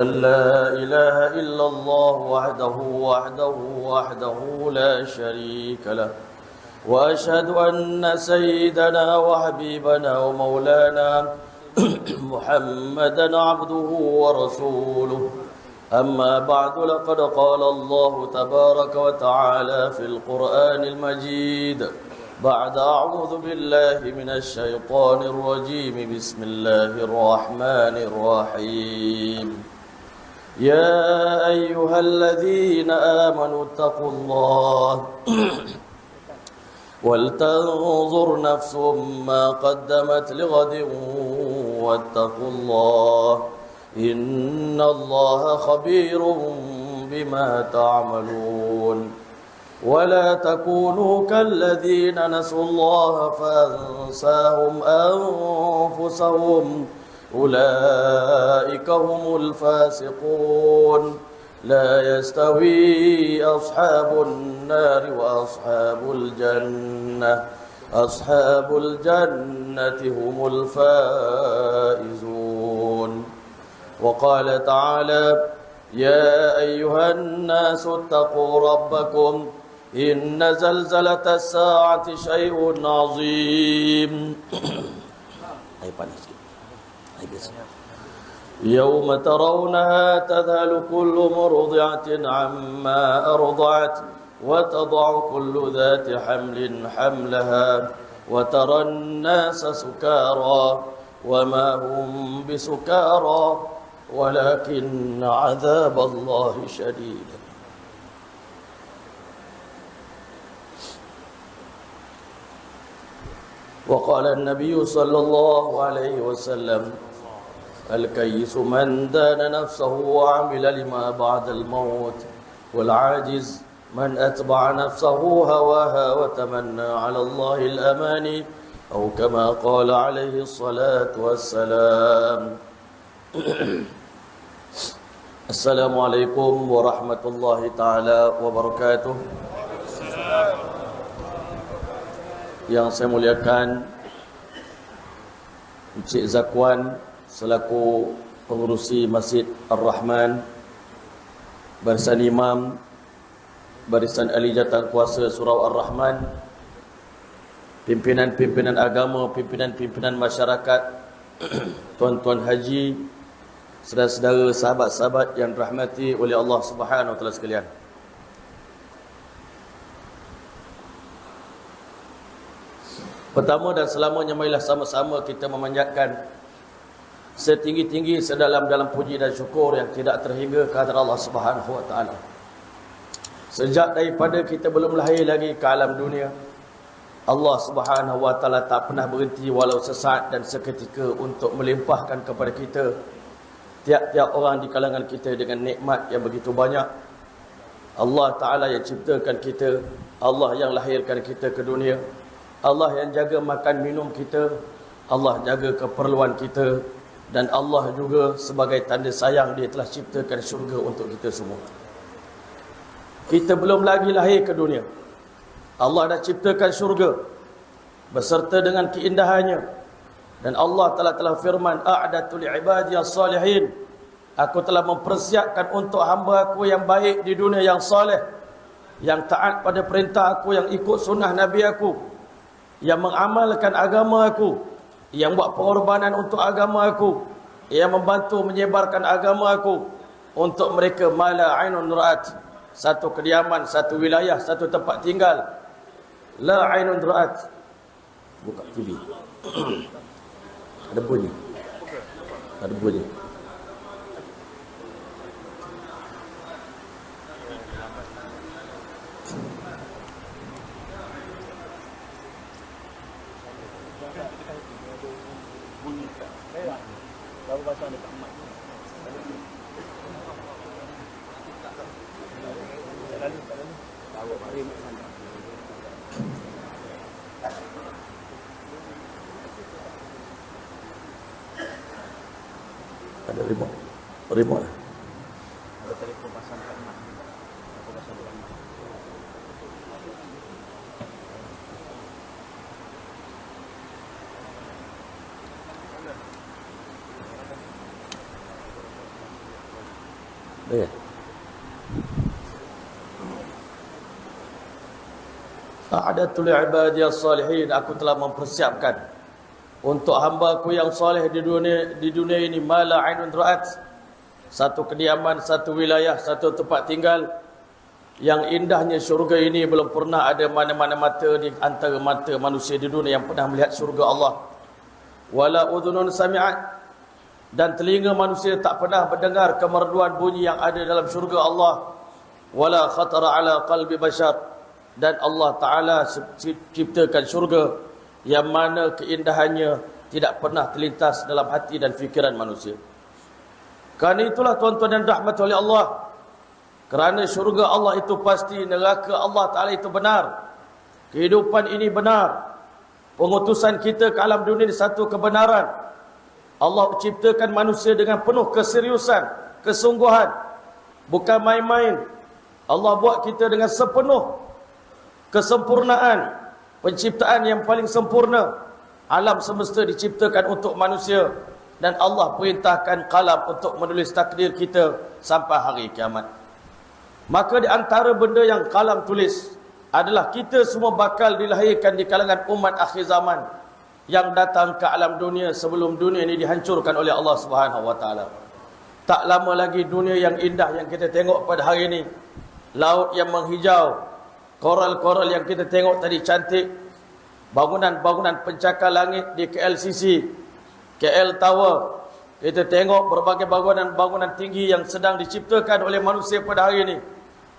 لا إله إلا الله وحده لا شريك له وأشهد أن سيدنا وحبيبنا ومولانا محمدا عبده ورسوله أما بعد لقد قال الله تبارك وتعالى في القرآن المجيد بعد أعوذ بالله من الشيطان الرجيم بسم الله الرحمن الرحيم يا أيها الذين آمنوا اتقوا الله ولتنظر نفس ما قدمت لغد واتقوا الله إن الله خبير بما تعملون ولا تكونوا كالذين نسوا الله فأنساهم أنفسهم أولئك هم الفاسقون لا يستوي أصحاب النار وأصحاب الجنة أصحاب الجنة هم الفائزون وقال تعالى يا أيها الناس اتقوا ربكم إن زلزلة الساعة شيء عظيم يوم ترونها تذهل كل مرضعة عما أرضعت وتضع كل ذات حمل حملها وترى الناس سكارى وما هم بسكارى ولكن عذاب الله شديد وقال النبي صلى الله عليه وسلم الكيس من دان نفسه وعمل لما بعد الموت والعاجز من أتبع نفسه هواها وتمنى على الله الأماني أو كما قال عليه الصلاة والسلام Assalamualaikum warahmatullahi ta'ala wabarakatuh. Yang saya muliakan Encik Zakwan selaku pengurusi Masjid Ar-Rahman, Barisan Imam, Barisan Ahli Jatan Kuasa Surau Ar-Rahman, pimpinan-pimpinan agama, pimpinan-pimpinan masyarakat, tuan-tuan haji, saudara-saudara, sahabat-sahabat yang dirahmati oleh Allah Subhanahu wa taala sekalian. Pertama dan selamanya marilah sama-sama kita memanjatkan setinggi-tinggi sedalam-dalam puji dan syukur yang tidak terhingga kehadrat Allah Subhanahu wa taala. Sejak daripada kita belum lahir lagi ke alam dunia, Allah Subhanahu wa taala tak pernah berhenti walau sesaat dan seketika untuk melimpahkan kepada kita tiap-tiap orang di kalangan kita dengan nikmat yang begitu banyak. Allah Ta'ala yang ciptakan kita, Allah yang lahirkan kita ke dunia, Allah yang jaga makan minum kita, Allah jaga keperluan kita, dan Allah juga sebagai tanda sayang Dia telah ciptakan syurga untuk kita semua. Kita belum lagi lahir ke dunia, Allah dah ciptakan syurga beserta dengan keindahannya. Dan Allah telah firman, a'datu li'ibadiyas salihin, aku telah mempersiapkan untuk hamba aku yang baik di dunia, yang soleh, yang taat pada perintah aku, yang ikut sunnah Nabi aku, yang mengamalkan agama aku, yang buat pengorbanan untuk agama aku, yang membantu menyebarkan agama aku. Untuk mereka mala ainun ra'at, satu kediaman, satu wilayah, satu tempat tinggal. La ainun ra'at. Buka TV. Ada bunyi. Ada bunyi. Ada remote lah. Ada telefon pasang kat rumah. Aku pasang di rumah. A'adatul ibadiyas salihin, aku telah mempersiapkan untuk hamba-Ku yang soleh di dunia ini mala ainun ra'at, satu kediaman, satu wilayah, satu tempat tinggal yang indahnya syurga ini belum pernah ada mana-mana mata di antara mata manusia di dunia yang pernah melihat syurga Allah. Wala udhunun sami'at, dan telinga manusia tak pernah mendengar kemerduan bunyi yang ada dalam syurga Allah. Wala khatara ala qalbi bashar, dan Allah Ta'ala ciptakan syurga yang mana keindahannya tidak pernah terlintas dalam hati dan fikiran manusia. Kerana itulah tuan-tuan dan rahmati oleh Allah, kerana syurga Allah itu pasti, neraka Allah Ta'ala itu benar, kehidupan ini benar, pengutusan kita ke alam dunia ini satu kebenaran. Allah ciptakan manusia dengan penuh keseriusan, kesungguhan, bukan main-main. Allah buat kita dengan sepenuh kesempurnaan, penciptaan yang paling sempurna. Alam semesta diciptakan untuk manusia, dan Allah perintahkan kalam untuk menulis takdir kita sampai hari kiamat. Maka di antara benda yang kalam tulis adalah kita semua bakal dilahirkan di kalangan umat akhir zaman yang datang ke alam dunia sebelum dunia ini dihancurkan oleh Allah Subhanahu wa taala. Tak lama lagi dunia yang indah yang kita tengok pada hari ini, laut yang menghijau, koral-koral yang kita tengok tadi cantik, bangunan-bangunan pencakar langit di KLCC, KL Tower, kita tengok berbagai bangunan-bangunan tinggi yang sedang diciptakan oleh manusia pada hari ini,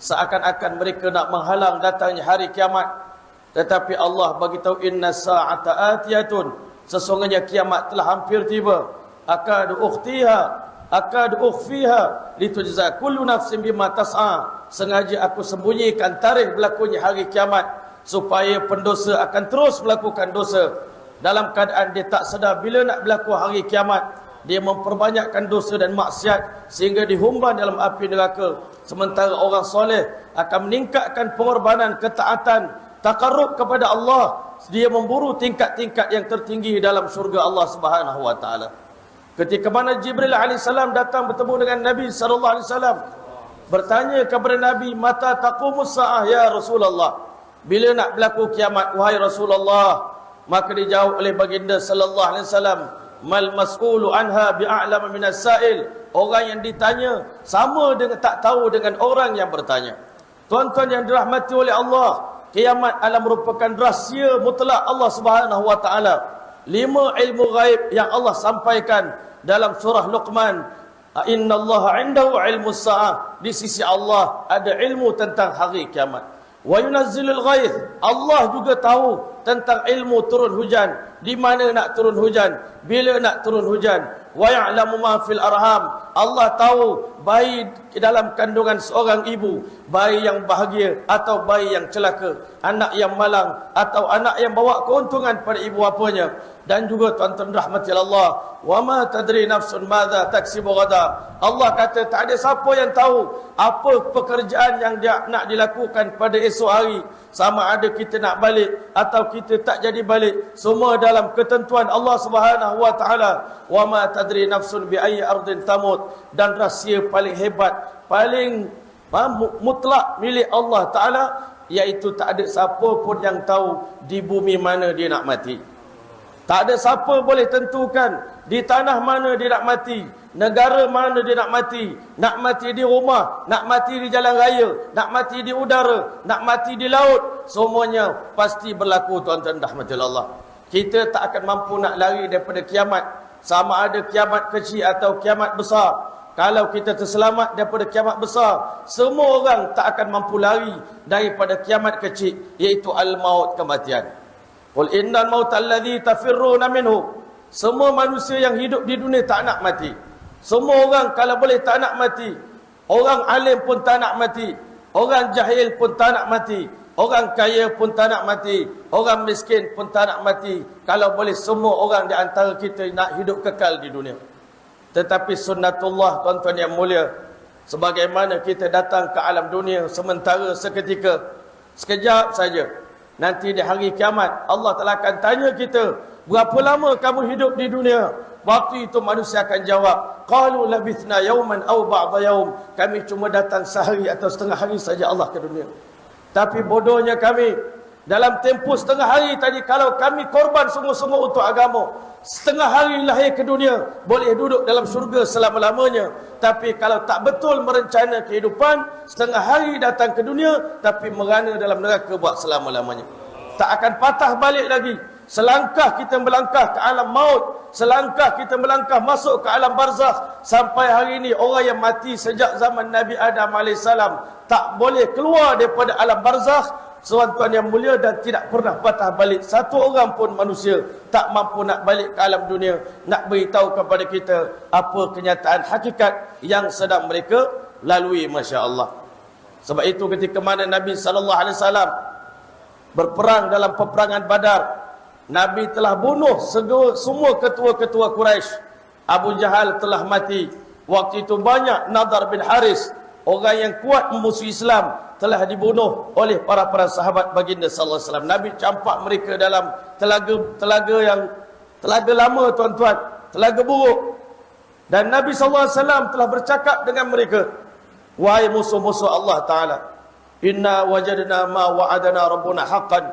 seakan-akan mereka nak menghalang datangnya hari kiamat. Tetapi Allah bagi tahu, inna sa'ata atiyatun, sesungguhnya kiamat telah hampir tiba. Akadu ukhfiha litujza kullu nafsin bima tas'a, sengaja aku sembunyikan tarikh berlakunya hari kiamat supaya pendosa akan terus melakukan dosa dalam keadaan dia tak sedar bila nak berlaku hari kiamat. Dia memperbanyakkan dosa dan maksiat sehingga dihumban dalam api neraka. Sementara orang soleh akan meningkatkan pengorbanan, ketaatan, takarrub kepada Allah. Dia memburu tingkat-tingkat yang tertinggi dalam syurga Allah Subhanahu wa taala. Ketika mana Jibril alaihissalam datang bertemu dengan Nabi sallallahu alaihi wasallam, bertanya kepada Nabi, mata taqumus saah ya Rasulullah, bila nak berlaku kiamat wahai Rasulullah? Maka dijawab oleh baginda sallallahu alaihi wasallam, mal mas'ulu anha bi'a'lama minas sa'il, orang yang ditanya sama dengan tak tahu dengan orang yang bertanya. Tuan-tuan yang dirahmati oleh Allah, kiamat adalah merupakan rahsia mutlak Allah Subhanahu wa taala. 5 ilmu ghaib yang Allah sampaikan dalam surah Luqman, innallaha 'indahu 'ilmus sa'ah, di sisi Allah ada ilmu tentang hari kiamat. Wa yunazzilul ghaith, Allah juga tahu tentang ilmu turun hujan, di mana nak turun hujan, bila nak turun hujan. Wa ya'lamu ma fil arham, Allah tahu bayi dalam kandungan seorang ibu, bayi yang bahagia atau bayi yang celaka, anak yang malang atau anak yang bawa keuntungan pada ibu bapanya. Dan juga tuan-tuan rahmati Allah, wa ma tadri nafsun madza taksibu ghada, Allah kata tak ada siapa yang tahu apa pekerjaan yang dia nak dilakukan pada esok hari, sama ada kita nak balik atau kita tak jadi balik, semua dalam ketentuan Allah Subhanahu wa taala. Wa ma tadri nafsun bi ayyi ardin tamut, dan rahsia paling hebat, paling mutlak milik Allah taala, iaitu tak ada siapa pun yang tahu di bumi mana dia nak mati. Tak ada siapa boleh tentukan di tanah mana dia nak mati, negara mana dia nak mati di rumah, nak mati di jalan raya, nak mati di udara, nak mati di laut, semuanya pasti berlaku tuan-tuan rahmati Allah. Kita tak akan mampu nak lari daripada kiamat, sama ada kiamat kecil atau kiamat besar. Kalau kita terselamat daripada kiamat besar, semua orang tak akan mampu lari daripada kiamat kecil, iaitu al-maut, kematian. Qul innal mauta alladhi tafirruna minhu, semua manusia yang hidup di dunia tak nak mati. Semua orang kalau boleh tak nak mati. Orang alim pun tak nak mati, orang jahil pun tak nak mati, orang kaya pun tak nak mati, orang miskin pun tak nak mati. Kalau boleh semua orang di antara kita nak hidup kekal di dunia. Tetapi sunnatullah tuan-tuan yang mulia, sebagaimana kita datang ke alam dunia sementara seketika, sekejap saja, nanti di hari kiamat Allah telah akan tanya kita, berapa lama kamu hidup di dunia? Waktu itu manusia akan jawab, qalu labithna yawman aw ba'da yawm, kami cuma datang sehari atau setengah hari saja Allah ke dunia. Tapi bodohnya kami, dalam tempoh setengah hari tadi, kalau kami korban sungguh-sungguh untuk agama, setengah hari lahir ke dunia, boleh duduk dalam syurga selama-lamanya. Tapi kalau tak betul merencana kehidupan, setengah hari datang ke dunia, tapi merana dalam neraka buat selama-lamanya. Tak akan patah balik lagi. Selangkah kita melangkah ke alam maut, selangkah kita melangkah masuk ke alam barzakh. Sampai hari ini orang yang mati sejak zaman Nabi Adam AS tak boleh keluar daripada alam barzakh, Tuan-tuan yang mulia, dan tidak pernah patah balik. Satu orang pun manusia tak mampu nak balik ke alam dunia, nak beritahu kepada kita apa kenyataan hakikat yang sedang mereka lalui, Masya Allah. Sebab itu ketika mana Nabi SAW berperang dalam peperangan Badar, Nabi telah bunuh semua ketua-ketua Quraisy. Abu Jahal telah mati. Waktu itu banyak Nadar bin Haris, orang yang kuat memusuhi Islam, telah dibunuh oleh para sahabat baginda sallallahu alaihi wasallam. Nabi campak mereka dalam telaga lama, tuan-tuan, telaga buruk. Dan Nabi sallallahu alaihi wasallam telah bercakap dengan mereka, wahai musuh-musuh Allah Taala, inna wajadna ma wa'adana rabbuna haqqan,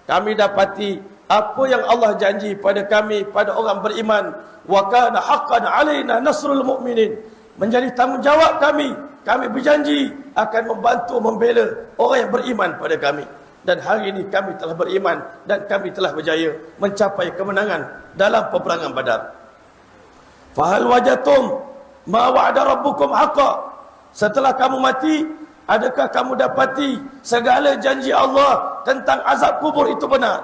kami dapati apa yang Allah janji pada kami, pada orang beriman, wa kana haqqan alaina nasrul mu'minin, menjadi tanggungjawab kami berjanji akan membantu membela orang yang beriman pada kami. Dan hari ini kami telah beriman dan kami telah berjaya mencapai kemenangan dalam peperangan Badar. Fahal wajatum ma wa'ada rabbukum haqqa, setelah kamu mati, adakah kamu dapati segala janji Allah tentang azab kubur itu benar?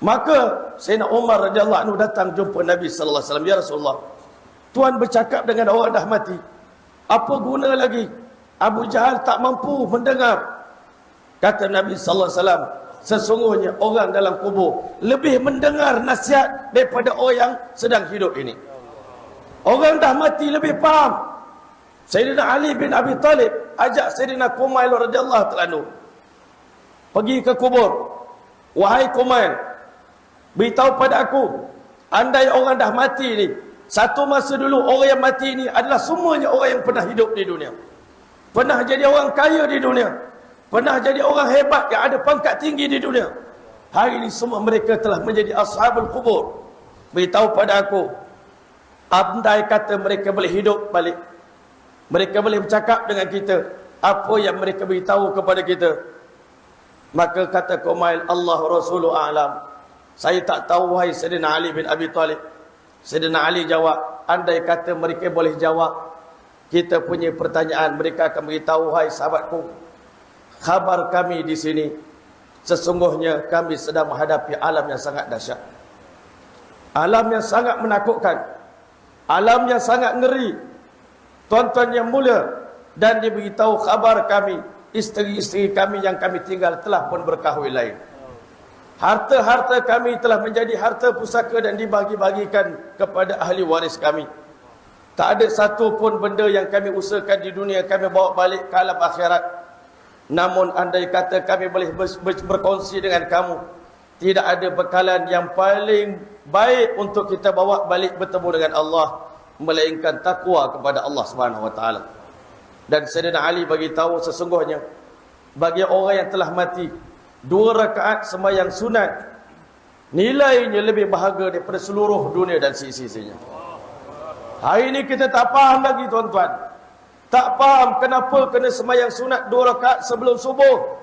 Maka Sayyidina Umar radhiyallahu anhu datang jumpa Nabi sallallahu alaihi wasallam, ya Rasulullah, Tuan bercakap dengan orang dah mati, apa guna lagi? Abu Jahal tak mampu mendengar. Kata Nabi sallallahu alaihi wasallam, sesungguhnya orang dalam kubur lebih mendengar nasihat daripada orang yang sedang hidup ini. Orang dah mati lebih faham. Sayyidina Ali bin Abi Talib ajak Sayyidina Kumail radhiyallahu ta'ala anhu pergi ke kubur. Wahai Kumail, beritahu pada aku, andai orang dah mati ni, satu masa dulu orang yang mati ni adalah semuanya orang yang pernah hidup di dunia, pernah jadi orang kaya di dunia, pernah jadi orang hebat yang ada pangkat tinggi di dunia. Hari ini semua mereka telah menjadi ashabul kubur. Beritahu pada aku, andai kata mereka boleh hidup balik, mereka boleh bercakap dengan kita, apa yang mereka beritahu kepada kita? Maka kata Kumail, Allah Rasuluhu a'lam, saya tak tahu wahai Sayyidina Ali bin Abi Talib. Sayyidina Ali jawab, andai kata mereka boleh jawab kita punya pertanyaan, mereka akan beritahu, wahai sahabatku, khabar kami di sini, sesungguhnya kami sedang menghadapi alam yang sangat dahsyat, alam yang sangat menakutkan, alam yang sangat ngeri, tuan-tuan yang mulia. Dan diberitahu khabar kami, isteri-isteri kami yang kami tinggal telah pun berkahwin lain. Harta-harta kami telah menjadi harta pusaka dan dibagi-bagikan kepada ahli waris kami. Tak ada satu pun benda yang kami usahakan di dunia kami bawa balik ke alam akhirat. Namun andai kata kami boleh berkongsi dengan kamu, tidak ada bekalan yang paling baik untuk kita bawa balik bertemu dengan Allah, melainkan takwa kepada Allah Subhanahu wa taala. Dan Sayyidina Ali bagi tahu, sesungguhnya bagi orang yang telah mati, 2 rakaat sembahyang sunat nilainya lebih berharga daripada seluruh dunia dan sisi-sisinya. Hari ini kita tak faham lagi, tuan-tuan. Tak faham kenapa kena sembahyang sunat 2 rakaat sebelum subuh.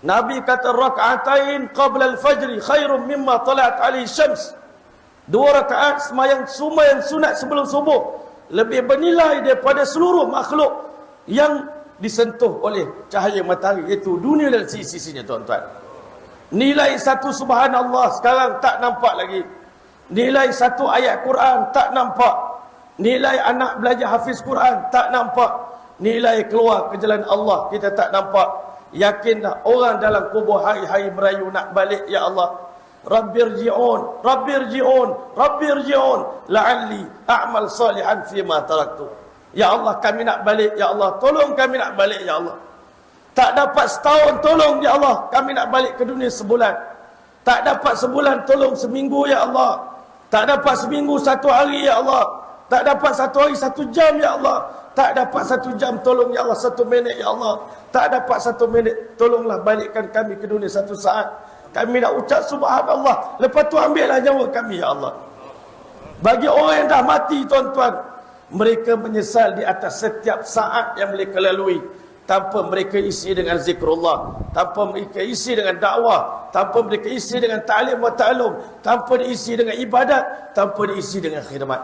Nabi kata rakaatain qabla al-fajr khairum mimma tala'at alaihi syams. 2 rakaat sembahyang sunat sebelum subuh lebih bernilai daripada seluruh makhluk yang disentuh oleh cahaya matahari, iaitu dunia dan sisi-sisinya, tuan-tuan. Nilai satu subhanallah sekarang tak nampak lagi. Nilai satu ayat Quran tak nampak. Nilai anak belajar hafiz Quran tak nampak. Nilai keluar ke jalan Allah kita tak nampak. Yakinlah orang dalam kubur hari-hari merayu nak balik, ya Allah, Rabbirji'un, Rabbirji'un, Rabbirji'un la'alli a'mal salihan fima taraktu. Ya Allah, kami nak balik, ya Allah, tolong kami nak balik, ya Allah. Tak dapat setahun tolong ya Allah, kami nak balik ke dunia sebulan. Tak dapat sebulan tolong seminggu ya Allah. Tak dapat seminggu satu hari ya Allah. Tak dapat satu hari 1 jam ya Allah. Tak dapat 1 jam tolong ya Allah 1 minit ya Allah. Tak dapat 1 minit tolonglah balikkan kami ke dunia 1 saat. Kami nak ucap subhanallah, lepas tu ambillah nyawa kami ya Allah. Bagi orang yang dah mati tuan-tuan, mereka menyesal di atas setiap saat yang mereka lalui, tanpa mereka isi dengan zikrullah, tanpa mereka isi dengan dakwah, tanpa mereka isi dengan ta'lim wa ta'alum, tanpa diisi dengan ibadat, tanpa diisi dengan khidmat.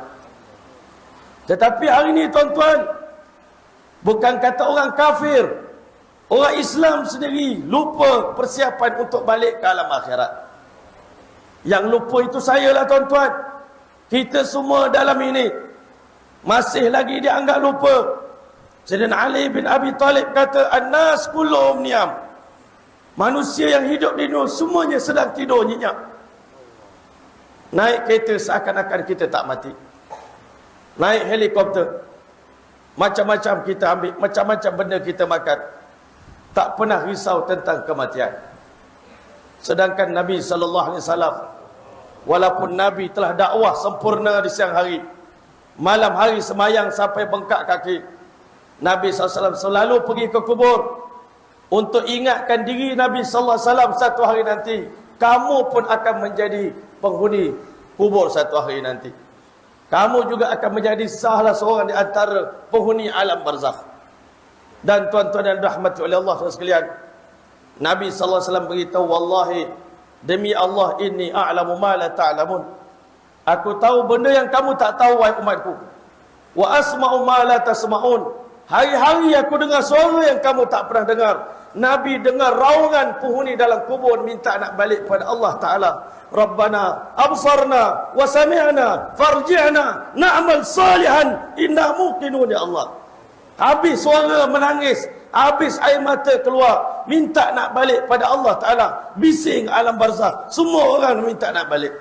Tetapi hari ini tuan-tuan, bukan kata orang kafir, orang Islam sendiri lupa persiapan untuk balik ke alam akhirat. Yang lupa itu saya lah tuan-tuan. Kita semua dalam ini masih lagi dianggap lupa. Sayyidina Ali bin Abi Talib kata, "An-nas kulluhum niyam." Manusia yang hidup di dunia semuanya sedang tidur nyenyak. Naik kereta seakan-akan kita tak mati. Naik helikopter, macam-macam kita ambil, macam-macam benda kita makan. Tak pernah risau tentang kematian. Sedangkan Nabi SAW, walaupun Nabi telah dakwah sempurna di siang hari, malam hari semayang sampai bengkak kaki, Nabi SAW selalu pergi ke kubur untuk ingatkan diri Nabi SAW, satu hari nanti kamu pun akan menjadi penghuni kubur satu hari nanti. Kamu juga akan menjadi salah seorang di antara penghuni alam barzakh. Dan tuan-tuan yang dirahmati oleh Allah sekalian, Nabi SAW beritahu, "Wallahi, demi Allah, inni a'lamu ma la ta'lamun." Aku tahu benda yang kamu tak tahu, wahai umatku. Wa asma'u ma la tasma'un. Hari-hari aku dengar suara yang kamu tak pernah dengar. Nabi dengar raungan penghuni dalam kubur minta nak balik pada Allah Ta'ala. Rabbana absarna wa sami'na farji'na na'mal salihan inna muqinun ya Allah. Habis suara menangis, habis air mata keluar, minta nak balik pada Allah Ta'ala. Bising alam barzakh, semua orang minta nak balik.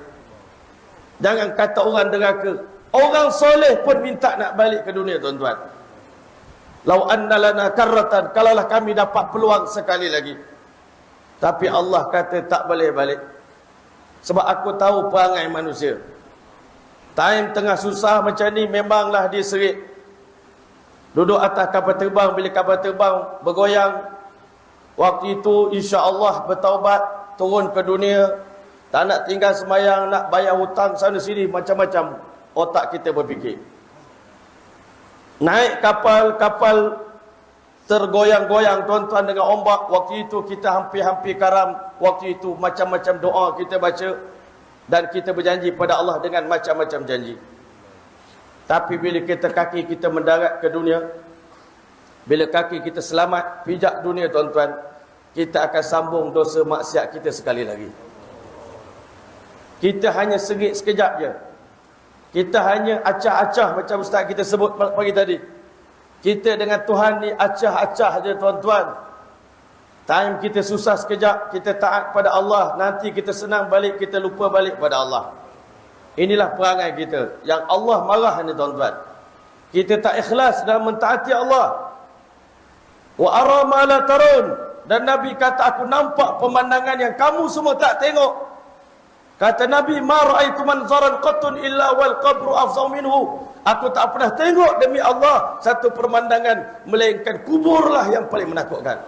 Jangan kata orang deraka, orang soleh pun minta nak balik ke dunia tuan-tuan. Lau anna lana karratan, kalaulah kami dapat peluang sekali lagi. Tapi Allah kata tak boleh balik. Sebab aku tahu perangai manusia. Time tengah susah macam ni memanglah dia serik. Duduk atas kapal terbang, bila kapal terbang bergoyang, waktu itu insya-Allah bertaubat, turun ke dunia, tak nak tinggal semayang, nak bayar hutang sana sini, macam-macam otak kita berfikir. Naik kapal tergoyang-goyang tuan-tuan dengan ombak. Waktu itu kita hampir-hampir karam. Waktu itu macam-macam doa kita baca, dan kita berjanji pada Allah dengan macam-macam janji. Tapi bila kita kaki kita mendarat ke dunia, bila kaki kita selamat pijak dunia tuan-tuan, kita akan sambung dosa maksiat kita sekali lagi. Kita hanya segit sekejap je. Kita hanya acah-acah macam Ustaz kita sebut pagi tadi. Kita dengan Tuhan ni acah-acah je tuan-tuan. Time kita susah sekejap, kita taat pada Allah. Nanti kita senang balik, kita lupa balik pada Allah. Inilah perangai kita yang Allah marah ni tuan-tuan. Kita tak ikhlas dalam mentaati Allah. Wa ara ma la tarun. Dan Nabi kata, aku nampak pemandangan yang kamu semua tak tengok. Kata Nabi, ma ra'aitu manzaran qattun illa wal qabru afzau minhu. Aku tak pernah tengok demi Allah satu pemandangan melainkan kuburlah yang paling menakutkan.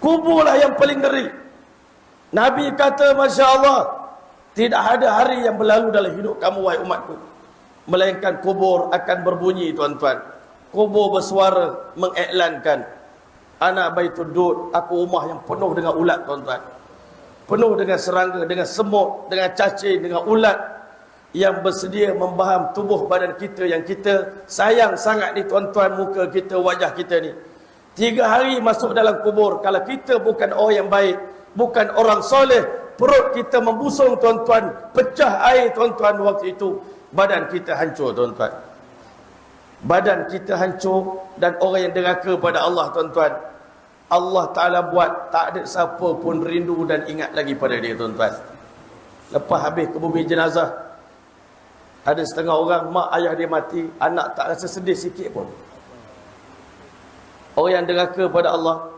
Kuburlah yang paling ngeri. Nabi kata, Masya Allah, tidak ada hari yang berlalu dalam hidup kamu wahai umatku melainkan kubur akan berbunyi tuan-tuan. Kubur bersuara mengiklankan, ana baitud dud, aku rumah yang penuh dengan ulat tuan-tuan. Penuh dengan serangga, dengan semut, dengan cacing, dengan ulat yang bersedia membaham tubuh badan kita yang kita sayang sangat ni tuan-tuan, muka kita, wajah kita ni. 3 hari masuk dalam kubur, kalau kita bukan orang yang baik, bukan orang soleh, perut kita membusung tuan-tuan, pecah air tuan-tuan, waktu itu badan kita hancur tuan-tuan. Badan kita hancur dan orang yang deraka pada Allah tuan-tuan, Allah Ta'ala buat tak ada siapa pun rindu dan ingat lagi pada dia tuan-tuan. Lepas habis ke bumi jenazah, ada setengah orang mak ayah dia mati, anak tak rasa sedih sikit pun. Orang yang deraka pada Allah,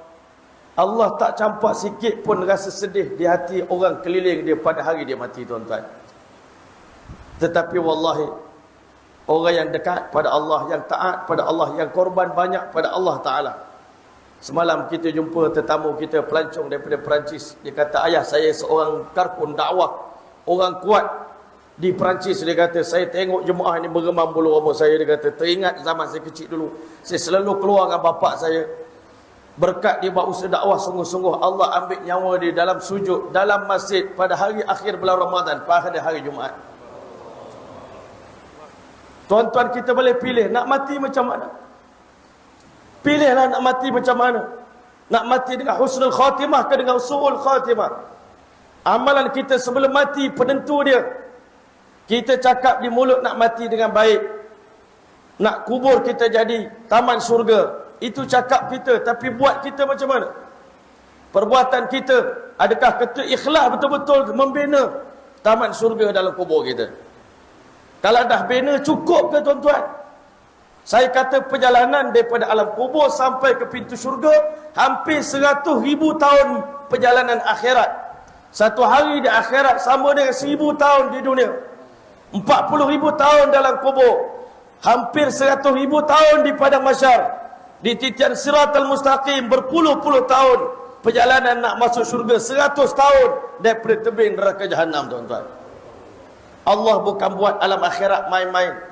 Allah tak campak sikit pun rasa sedih di hati orang keliling dia pada hari dia mati, tuan-tuan. Tetapi wallahi, orang yang dekat pada Allah, yang taat pada Allah, yang korban banyak pada Allah Ta'ala. Semalam kita jumpa tetamu kita, pelancong daripada Perancis. Dia kata, ayah saya seorang karkun dakwah, orang kuat di Perancis. Dia kata, saya tengok jemaah ni bergemam bulu rambut saya. Dia kata, teringat zaman saya kecil dulu, saya selalu keluar dengan bapak saya. Berkat dia buat usaha dakwah sungguh-sungguh, Allah ambil nyawa dia dalam sujud, dalam masjid pada hari akhir bulan Ramadan, pada hari Jumaat. Tuan-tuan, kita boleh pilih nak mati macam mana. Pilihlah nak mati macam mana. Nak mati dengan husnul khatimah ke dengan su'ul khatimah. Amalan kita sebelum mati penentu dia. Kita cakap di mulut nak mati dengan baik, nak kubur kita jadi taman syurga, itu cakap kita. Tapi buat kita macam mana? Perbuatan kita, adakah kita ikhlas betul-betul membina taman syurga dalam kubur kita? Kalau dah bina, cukup ke tuan-tuan? Saya kata perjalanan daripada alam kubur sampai ke pintu syurga hampir 100,000 tahun perjalanan akhirat. Satu hari di akhirat sama dengan 1000 tahun di dunia. 40,000 tahun dalam kubur, hampir 100,000 tahun di padang mahsyar. Di titian Siratal Mustaqim berpuluh-puluh tahun perjalanan nak masuk syurga, 100 tahun daripada tebing neraka Jahannam, tuan-tuan. Allah bukan buat alam akhirat main-main.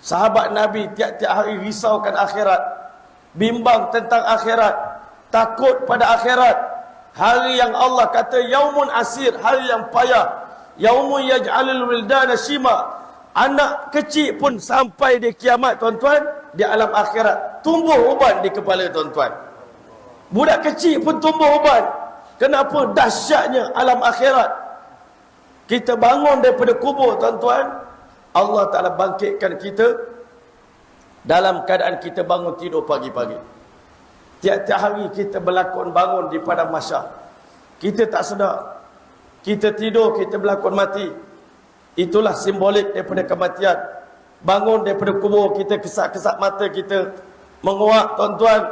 Sahabat Nabi tiap-tiap hari risaukan akhirat, bimbang tentang akhirat, takut pada akhirat. Hari yang Allah kata yaumun asir, hari yang payah. Yaumun yaj'alul wildana shima. Anak kecil pun sampai di kiamat, tuan-tuan, di alam akhirat tumbuh uban di kepala, tuan-tuan. Budak kecil pun tumbuh uban. Kenapa? Dahsyatnya alam akhirat. Kita bangun daripada kubur, tuan-tuan, Allah Ta'ala bangkitkan kita dalam keadaan kita bangun tidur pagi-pagi. Tiap-tiap hari kita berlakon bangun di padang mahsyar. Kita tak sedar. Kita tidur, kita berlakon mati. Itulah simbolik daripada kematian. Bangun daripada kubur, kita kesat-kesat mata kita menguap, tuan-tuan.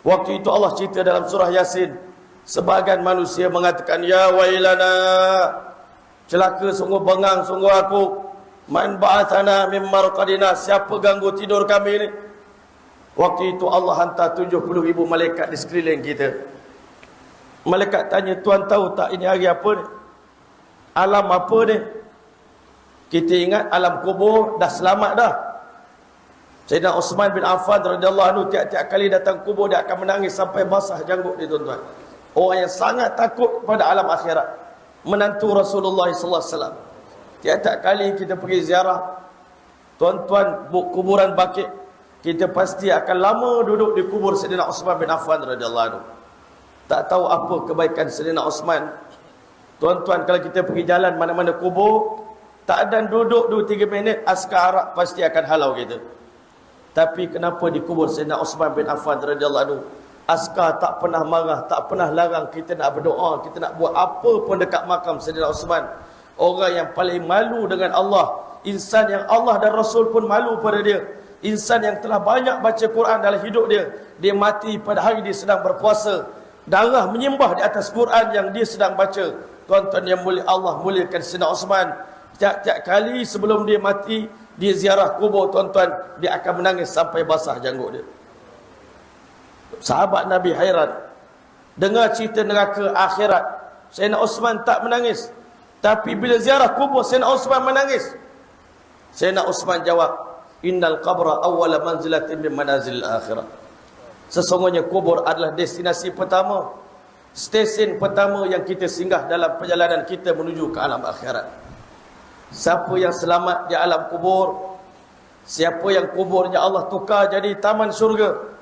Waktu itu Allah cerita dalam surah Yasin, sebahagian manusia mengatakan, ya wailana, celaka sungguh, bengang sungguh aku, man ba'athana min marqadina, siapa ganggu tidur kami ni. Waktu itu Allah hantar 70,000 malaikat di sekeliling kita. Malaikat tanya, tuan tahu tak ini hari apa ni? Alam apa ni? Kita ingat alam kubur dah selamat dah. Sayyidina Uthman bin Affan radhiyallahu anhu tiap-tiap kali datang kubur dia akan menangis sampai basah janggut dia, tuan-tuan. Orang yang sangat takut pada alam akhirat. Menantu Rasulullah sallallahu alaihi wasallam. Tiap-tiap kali kita pergi ziarah, tuan-tuan, kuburan Baqi', kita pasti akan lama duduk di kubur Sayyidina Uthman bin Affan radhiyallahu anhu. Tak tahu apa kebaikan Sayyidina Uthman. Tuan-tuan, kalau kita pergi jalan mana-mana kubur, tak ada duduk 2-3 minit, askar Arab pasti akan halau kita. Tapi kenapa di kubur Sayyidina Uthman bin Affan radhiyallahu anhu, askar tak pernah marah, tak pernah larang kita nak berdoa, kita nak buat apa pun dekat makam Sayyidina Uthman. Orang yang paling malu dengan Allah, insan yang Allah dan Rasul pun malu pada dia, insan yang telah banyak baca Quran dalam hidup dia, dia mati pada hari dia sedang berpuasa, darah menyembah di atas Quran yang dia sedang baca. Tuan-tuan yang mulia, Allah muliakan Sayyidina Uthman. Tiap-tiap kali sebelum dia mati, dia ziarah kubur, tuan-tuan, dia akan menangis sampai basah janggut dia. Sahabat Nabi hairan dengar cerita neraka akhirat. Sayyidina Uthman tak menangis, tapi bila ziarah kubur Sayyidina Uthman menangis. Sayyidina Uthman jawab, innal qabra awwala manzilatin min manazil akhirah. Sesungguhnya kubur adalah destinasi pertama, stesen pertama yang kita singgah dalam perjalanan kita menuju ke alam akhirat. Siapa yang selamat di alam kubur, siapa yang kuburnya Allah tukar jadi taman syurga,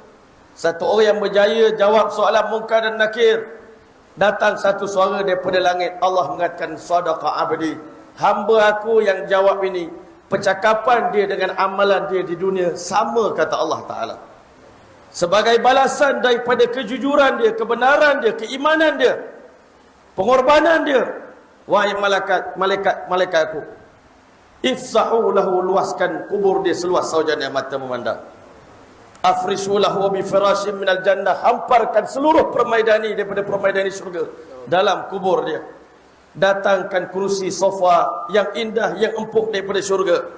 satu orang yang berjaya jawab soalan Munkar dan Nakir, datang satu suara daripada langit, Allah mengatakan, sadaqa abdi, hamba aku yang jawab ini, percakapan dia dengan amalan dia di dunia sama, kata Allah Ta'ala. Sebagai balasan daripada kejujuran dia, kebenaran dia, keimanan dia, pengorbanan dia, wahai malaikat aku, ifsahu lahu, luaskan kubur dia seluas saujanya mata memandang. Afrishu lahu bi firasyin minal jannah, hamparkan seluruh permaidani daripada permaidani syurga dalam kubur dia. Datangkan kerusi sofa yang indah, yang empuk daripada syurga.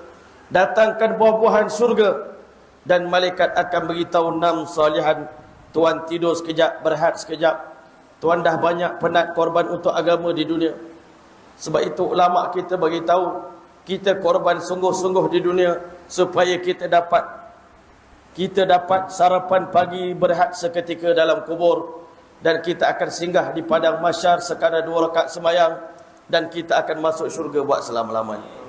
Datangkan buah-buahan syurga. Dan malaikat akan beritahu, nam salihan, tuan tidur sekejap, berehat sekejap. Tuan dah banyak penat korban untuk agama di dunia. Sebab itu ulama kita beritahu, kita korban sungguh-sungguh di dunia supaya kita dapat sarapan pagi, berehat seketika dalam kubur, dan kita akan singgah di padang mahsyar sekadar 2 rakaat sembahyang, dan kita akan masuk syurga buat selama-lamanya.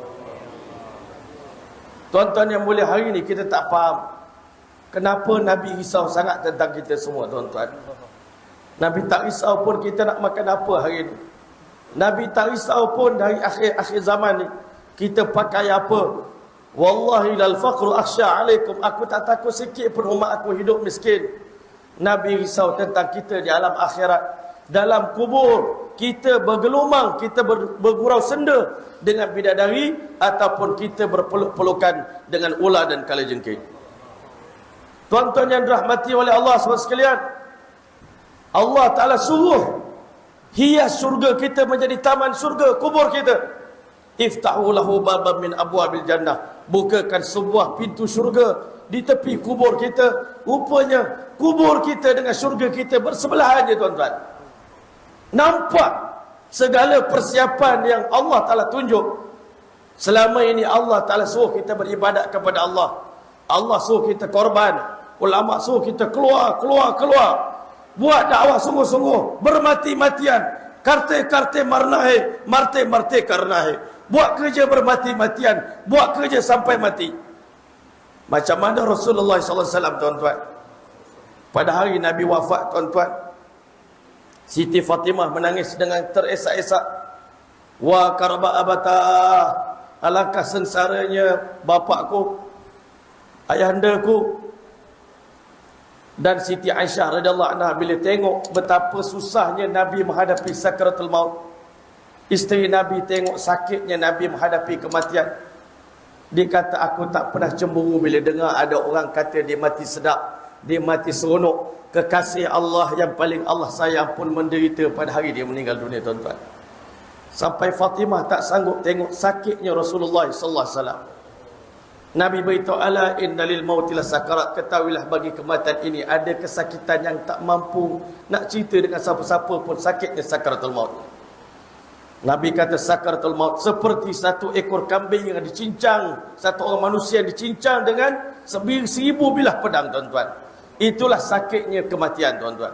Tuan-tuan yang mulia, hari ini kita tak faham kenapa Nabi risau sangat tentang kita semua, tuan-tuan. Nabi tak risau pun kita nak makan apa hari ini. Nabi tak risau pun dari akhir zaman ni kita pakai apa. Wallahi lal faqru akhsha alaikum, aku tak takut sikit pun umat aku hidup miskin. Nabi risau tentang kita di alam akhirat. Dalam kubur kita bergelumang, kita bergurau senda dengan bidadari, ataupun kita berpeluk-pelukan dengan ular dan kalajengking. Tuan-tuan yang dirahmati oleh Allah SWT sekalian, Allah Ta'ala suruh hias syurga kita menjadi taman syurga kubur kita. Iftahu lahu baban min abwabil jannah, bukakan sebuah pintu syurga di tepi kubur kita. Rupanya kubur kita dengan syurga kita bersebelahan je, tuan-tuan. Nampak segala persiapan yang Allah Ta'ala tunjuk. Selama ini Allah Ta'ala suruh kita beribadat kepada Allah. Allah suruh kita korban. Ulama suruh kita keluar. Buat dakwah sungguh-sungguh, bermati-matian. Karte-karte marnahe, marte-marte karnahe. Buat kerja bermati-matian, buat kerja sampai mati. Macam mana Rasulullah SAW, tuan-tuan. Pada hari Nabi wafat, tuan-tuan, Siti Fatimah menangis dengan teresak-esak. Wa karba abatah, alangkah sengsaranya bapakku, ayahandaku. Dan Siti Aisyah radhiyallahu anha bila tengok betapa susahnya Nabi menghadapi sakaratul maut, isteri Nabi tengok sakitnya Nabi menghadapi kematian, dia kata, aku tak pernah cemburu bila dengar ada orang kata dia mati sedap, dia mati seronok. Kekasih Allah yang paling Allah sayang pun menderita pada hari dia meninggal dunia, tuan-tuan. Sampai Fatimah tak sanggup tengok sakitnya Rasulullah sallallahu alaihi wasallam. Nabi beritahu, ala innalil mautila sakarat, ketahuilah bagi kematian ini ada kesakitan yang tak mampu nak cerita dengan siapa-siapa pun, sakitnya sakaratul maut. Nabi kata sakaratul maut seperti satu ekor kambing yang dicincang, satu orang manusia yang dicincang dengan 1000 bilah pedang, tuan-tuan. Itulah sakitnya kematian, tuan-tuan.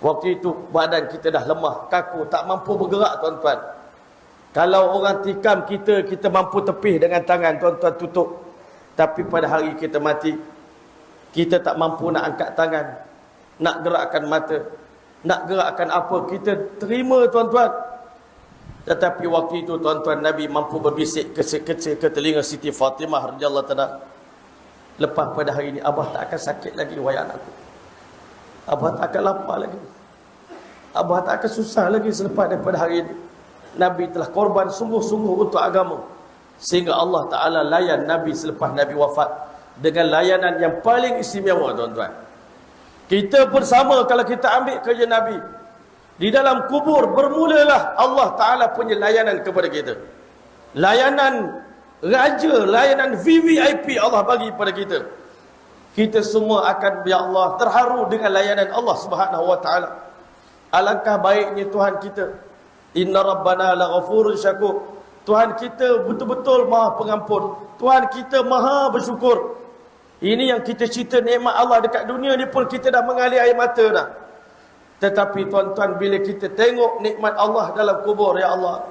Waktu itu badan kita dah lemah, kaku, tak mampu bergerak, tuan-tuan. Kalau orang tikam kita, kita mampu tepih dengan tangan, tuan-tuan, tutup. Tapi pada hari kita mati, kita tak mampu nak angkat tangan, nak gerakkan mata, nak gerakkan apa, kita terima, tuan-tuan. Tetapi waktu itu, tuan-tuan, Nabi mampu berbisik kecil-kecil ke telinga Siti Fatimah radhiyallahu ta'ala, lepas pada hari ini Abah tak akan sakit lagi, wahai anakku. Abah tak akan lapar lagi, Abah tak akan susah lagi selepas daripada hari ini. Nabi telah korban sungguh-sungguh untuk agama, sehingga Allah Ta'ala layan Nabi selepas Nabi wafat dengan layanan yang paling istimewa, tuan-tuan. Kita bersama kalau kita ambil kerja Nabi, di dalam kubur bermulalah Allah Ta'ala punya layanan kepada kita. Layanan raja, layanan VVIP Allah bagi pada kita. Kita semua akan, ya Allah, terharu dengan layanan Allah Subhanahu wa Ta'ala. Alangkah baiknya Tuhan kita. Inna Rabbana laghafurun syakur. Tuhan kita betul-betul Maha Pengampun. Tuhan kita Maha bersyukur. Ini yang kita cerita nikmat Allah dekat dunia ni pun kita dah mengalir air mata dah. Tetapi tuan-tuan, bila kita tengok nikmat Allah dalam kubur, ya Allah,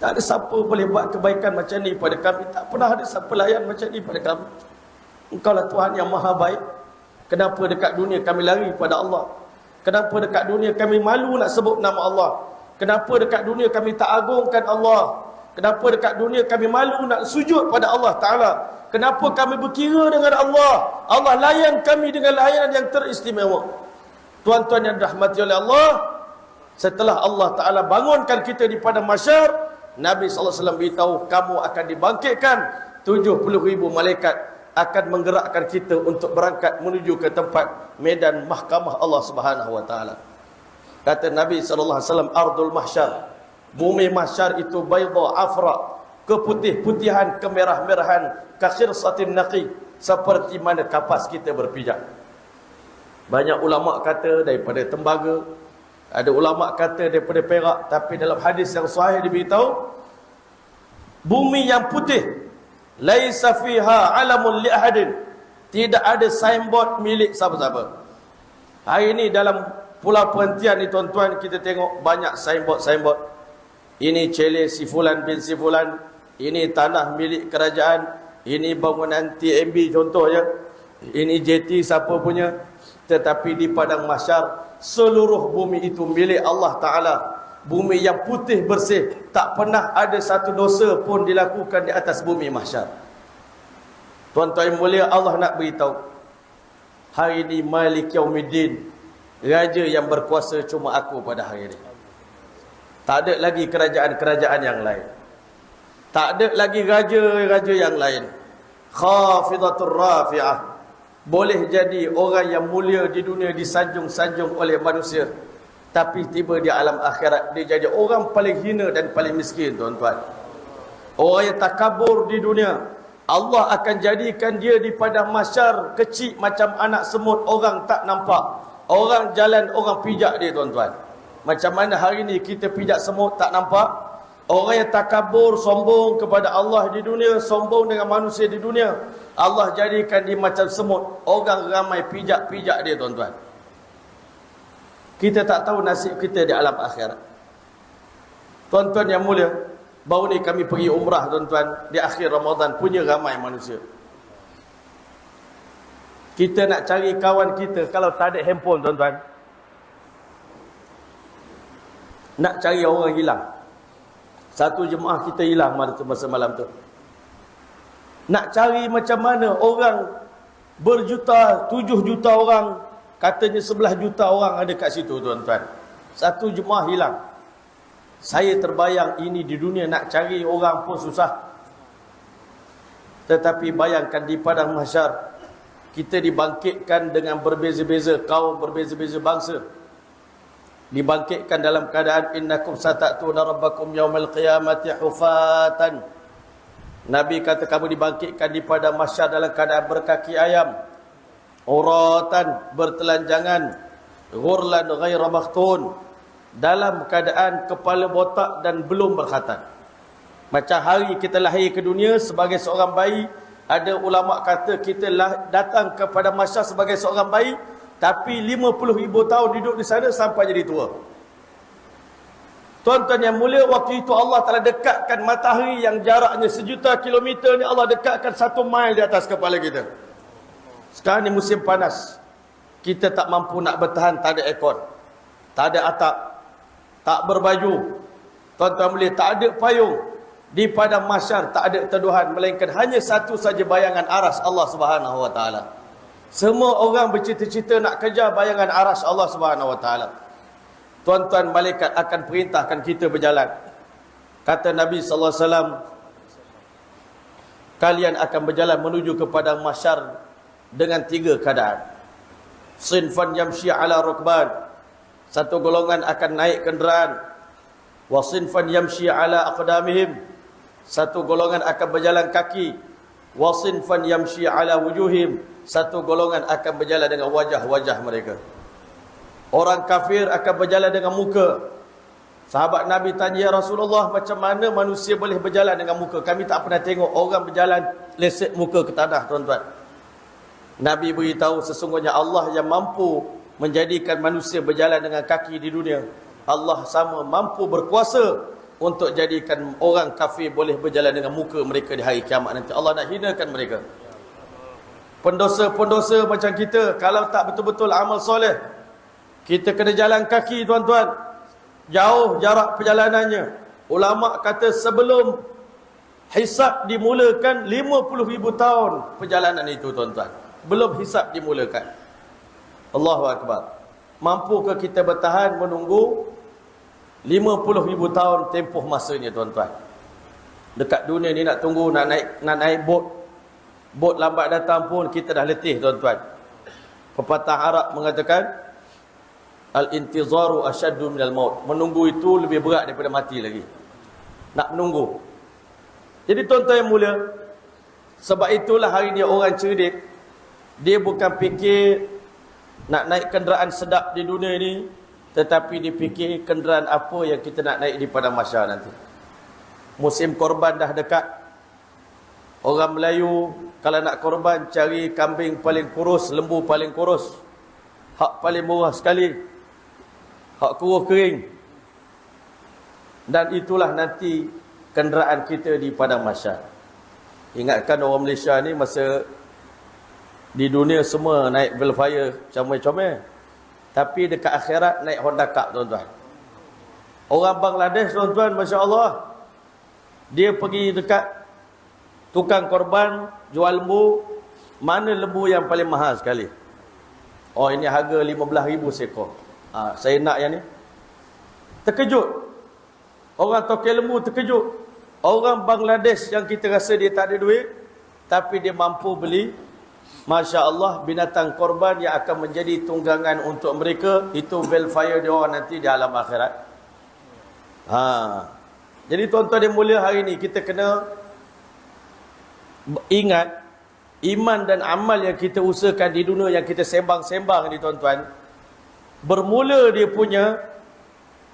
tak ada siapa boleh buat kebaikan macam ni pada kami. Tak pernah ada siapa layan macam ni pada kami. Engkau lah Tuhan yang maha baik. Kenapa dekat dunia kami lari pada Allah? Kenapa dekat dunia kami malu nak sebut nama Allah? Kenapa dekat dunia kami tak agungkan Allah? Kenapa dekat dunia kami malu nak sujud pada Allah Ta'ala? Kenapa kami berkira dengan Allah? Allah layan kami dengan layanan yang teristimewa. Tuan-tuan yang dirahmati oleh Allah, setelah Allah Ta'ala bangunkan kita di padang mahsyar, Nabi SAW beritahu, kamu akan dibangkitkan 70,000 malaikat akan menggerakkan kita untuk berangkat menuju ke tempat medan mahkamah Allah Subhanahu wa taala. Kata Nabi sallallahu alaihi wasallam, ardul mahsyar, bumi mahsyar itu bayda afra, keputih-putihan, kemerah-merahan, kakhirsatin naqi, seperti mana kapas kita berpijak. Banyak ulama kata daripada tembaga, ada ulama kata daripada perak, tapi dalam hadis yang sahih diberitahu bumi yang putih, laisa fiha alamun li ahadin, tidak ada signboard milik siapa-siapa. Hari ini dalam pulau perhentian ni tuan-tuan, kita tengok banyak signboard. Ini cele si fulan bin si fulan, ini tanah milik kerajaan, ini bangunan TMB contohnya, ini JT siapa punya. Tetapi di padang mahsyar, seluruh bumi itu milik Allah Ta'ala. Bumi yang putih bersih, tak pernah ada satu dosa pun dilakukan di atas bumi mahsyar. Tuan-tuan yang mulia, Allah nak beritahu, hari ini Malik Yaumiddin, raja yang berkuasa cuma aku pada hari ini. Tak ada lagi kerajaan-kerajaan yang lain, tak ada lagi raja-raja yang lain. Khafidatur rafi'ah, boleh jadi orang yang mulia di dunia disanjung-sanjung oleh manusia, tapi tiba di alam akhirat dia jadi orang paling hina dan paling miskin, tuan-tuan. Orang yang takabur di dunia, Allah akan jadikan dia di padang mahsyar kecil macam anak semut, orang tak nampak. Orang jalan, orang pijak dia, tuan-tuan. Macam mana hari ini kita pijak semut tak nampak? Orang yang takabur, sombong kepada Allah di dunia, sombong dengan manusia di dunia, Allah jadikan dia macam semut, orang ramai pijak-pijak dia, tuan-tuan. Kita tak tahu nasib kita di alam akhirat. Tuan-tuan yang mulia, baru ni kami pergi umrah, tuan-tuan, di akhir Ramadan, punya ramai manusia. Kita nak cari kawan kita, kalau tak ada handphone, tuan-tuan, nak cari orang hilang. Satu jemaah kita hilang masa malam tu. Nak cari macam mana orang berjuta, 7 juta orang, katanya 11 juta orang ada kat situ, tuan-tuan. Satu jemaah hilang. Saya terbayang ini di dunia nak cari orang pun susah. Tetapi bayangkan di padang mahsyar, kita dibangkitkan dengan berbeza-beza kaum, berbeza-beza bangsa. Dibangkitkan dalam keadaan innakum satatuna rabbakum yaumal qiyamati hufatan. Nabi kata kamu dibangkitkan di padang mahsyar dalam keadaan berkaki ayam, uratan, bertelanjangan, ghurlan ghaira makhtun, dalam keadaan kepala botak dan belum berkhatan. Macam hari kita lahir ke dunia sebagai seorang bayi, ada ulama kata kita datang kepada mahsyar sebagai seorang bayi, tapi 50,000 tahun duduk di sana sampai jadi tua. Tuan-tuan yang mulia, waktu itu Allah telah dekatkan matahari yang jaraknya 1,000,000 kilometer ni, Allah dekatkan 1 mile di atas kepala kita. Sekarang ni musim panas, kita tak mampu nak bertahan, tak ada aircon, tak ada atap, tak berbaju. Tuan-tuan boleh, tak ada payung. Di padang mahsyar tak ada teduhan, melainkan hanya satu saja bayangan aras Allah Subhanahu wa taala. Semua orang bercita-cita nak kejar bayangan aras Allah Subhanahu wa taala. Tuan-tuan, malaikat akan perintahkan kita berjalan. Kata Nabi sallallahu alaihi wasallam, kalian akan berjalan menuju ke padang mahsyar dengan 3 keadaan. Sinfan yamshi ala rukban, satu golongan akan naik kenderaan. Wa sinfan yamshi ala aqdamihim, satu golongan akan berjalan kaki. Wa sinfan yamshi ala wujuhim, satu golongan akan berjalan dengan wajah-wajah mereka. Orang kafir akan berjalan dengan muka. Sahabat Nabi tanya, ya Rasulullah, macam mana manusia boleh berjalan dengan muka? Kami tak pernah tengok orang berjalan lesek muka ke tanah, tuan-tuan. Nabi beritahu, sesungguhnya Allah yang mampu menjadikan manusia berjalan dengan kaki di dunia, Allah sama mampu berkuasa untuk jadikan orang kafir boleh berjalan dengan muka mereka di hari kiamat nanti. Allah nak hinakan mereka. Pendosa-pendosa macam kita, kalau tak betul-betul amal soleh, kita kena jalan kaki, tuan-tuan. Jauh jarak perjalanannya. Ulama kata sebelum hisab dimulakan 50,000 tahun perjalanan itu, tuan-tuan. Belum hisab dimulakan. Allahu Akbar. Mampukah kita bertahan menunggu 50,000 tahun tempoh masanya, tuan-tuan? Dekat dunia ni nak tunggu, nak naik bot Bot lambat datang pun kita dah letih tuan-tuan. Pepatah Arab mengatakan al-intizaru asyaddu minal maut. Menunggu itu lebih berat daripada mati lagi. Nak menunggu. Jadi tuan-tuan yang mulia, sebab itulah hari ni orang cerdik, dia bukan fikir nak naik kenderaan sedap di dunia ni, tetapi dia fikir kenderaan apa yang kita nak naik di padang mahsyar nanti. Musim korban dah dekat. Orang Melayu kalau nak korban cari kambing paling kurus, lembu paling kurus, hak paling murah sekali, hak kuruh kering. Dan itulah nanti kenderaan kita di padang mahsyar. Ingatkan orang Malaysia ni masa di dunia semua naik Velfire comel-comel, tapi dekat akhirat naik Honda Cup tuan-tuan. Orang Bangladesh tuan-tuan, Masya Allah, dia pergi dekat tukang korban jual lembu, mana lembu yang paling mahal sekali. Oh, ini harga 15,000 seekor. Saya nak yang ni. Terkejut. Orang tokel lembu terkejut. Orang Bangladesh yang kita rasa dia tak ada duit, tapi dia mampu beli, Masya Allah, binatang korban yang akan menjadi tunggangan untuk mereka. Itu Velfire dia orang nanti di alam akhirat. Jadi tuan-tuan yang mulia, hari ni kita kena ingat iman dan amal yang kita usahakan di dunia, yang kita sembang-sembang ni tuan-tuan, bermula dia punya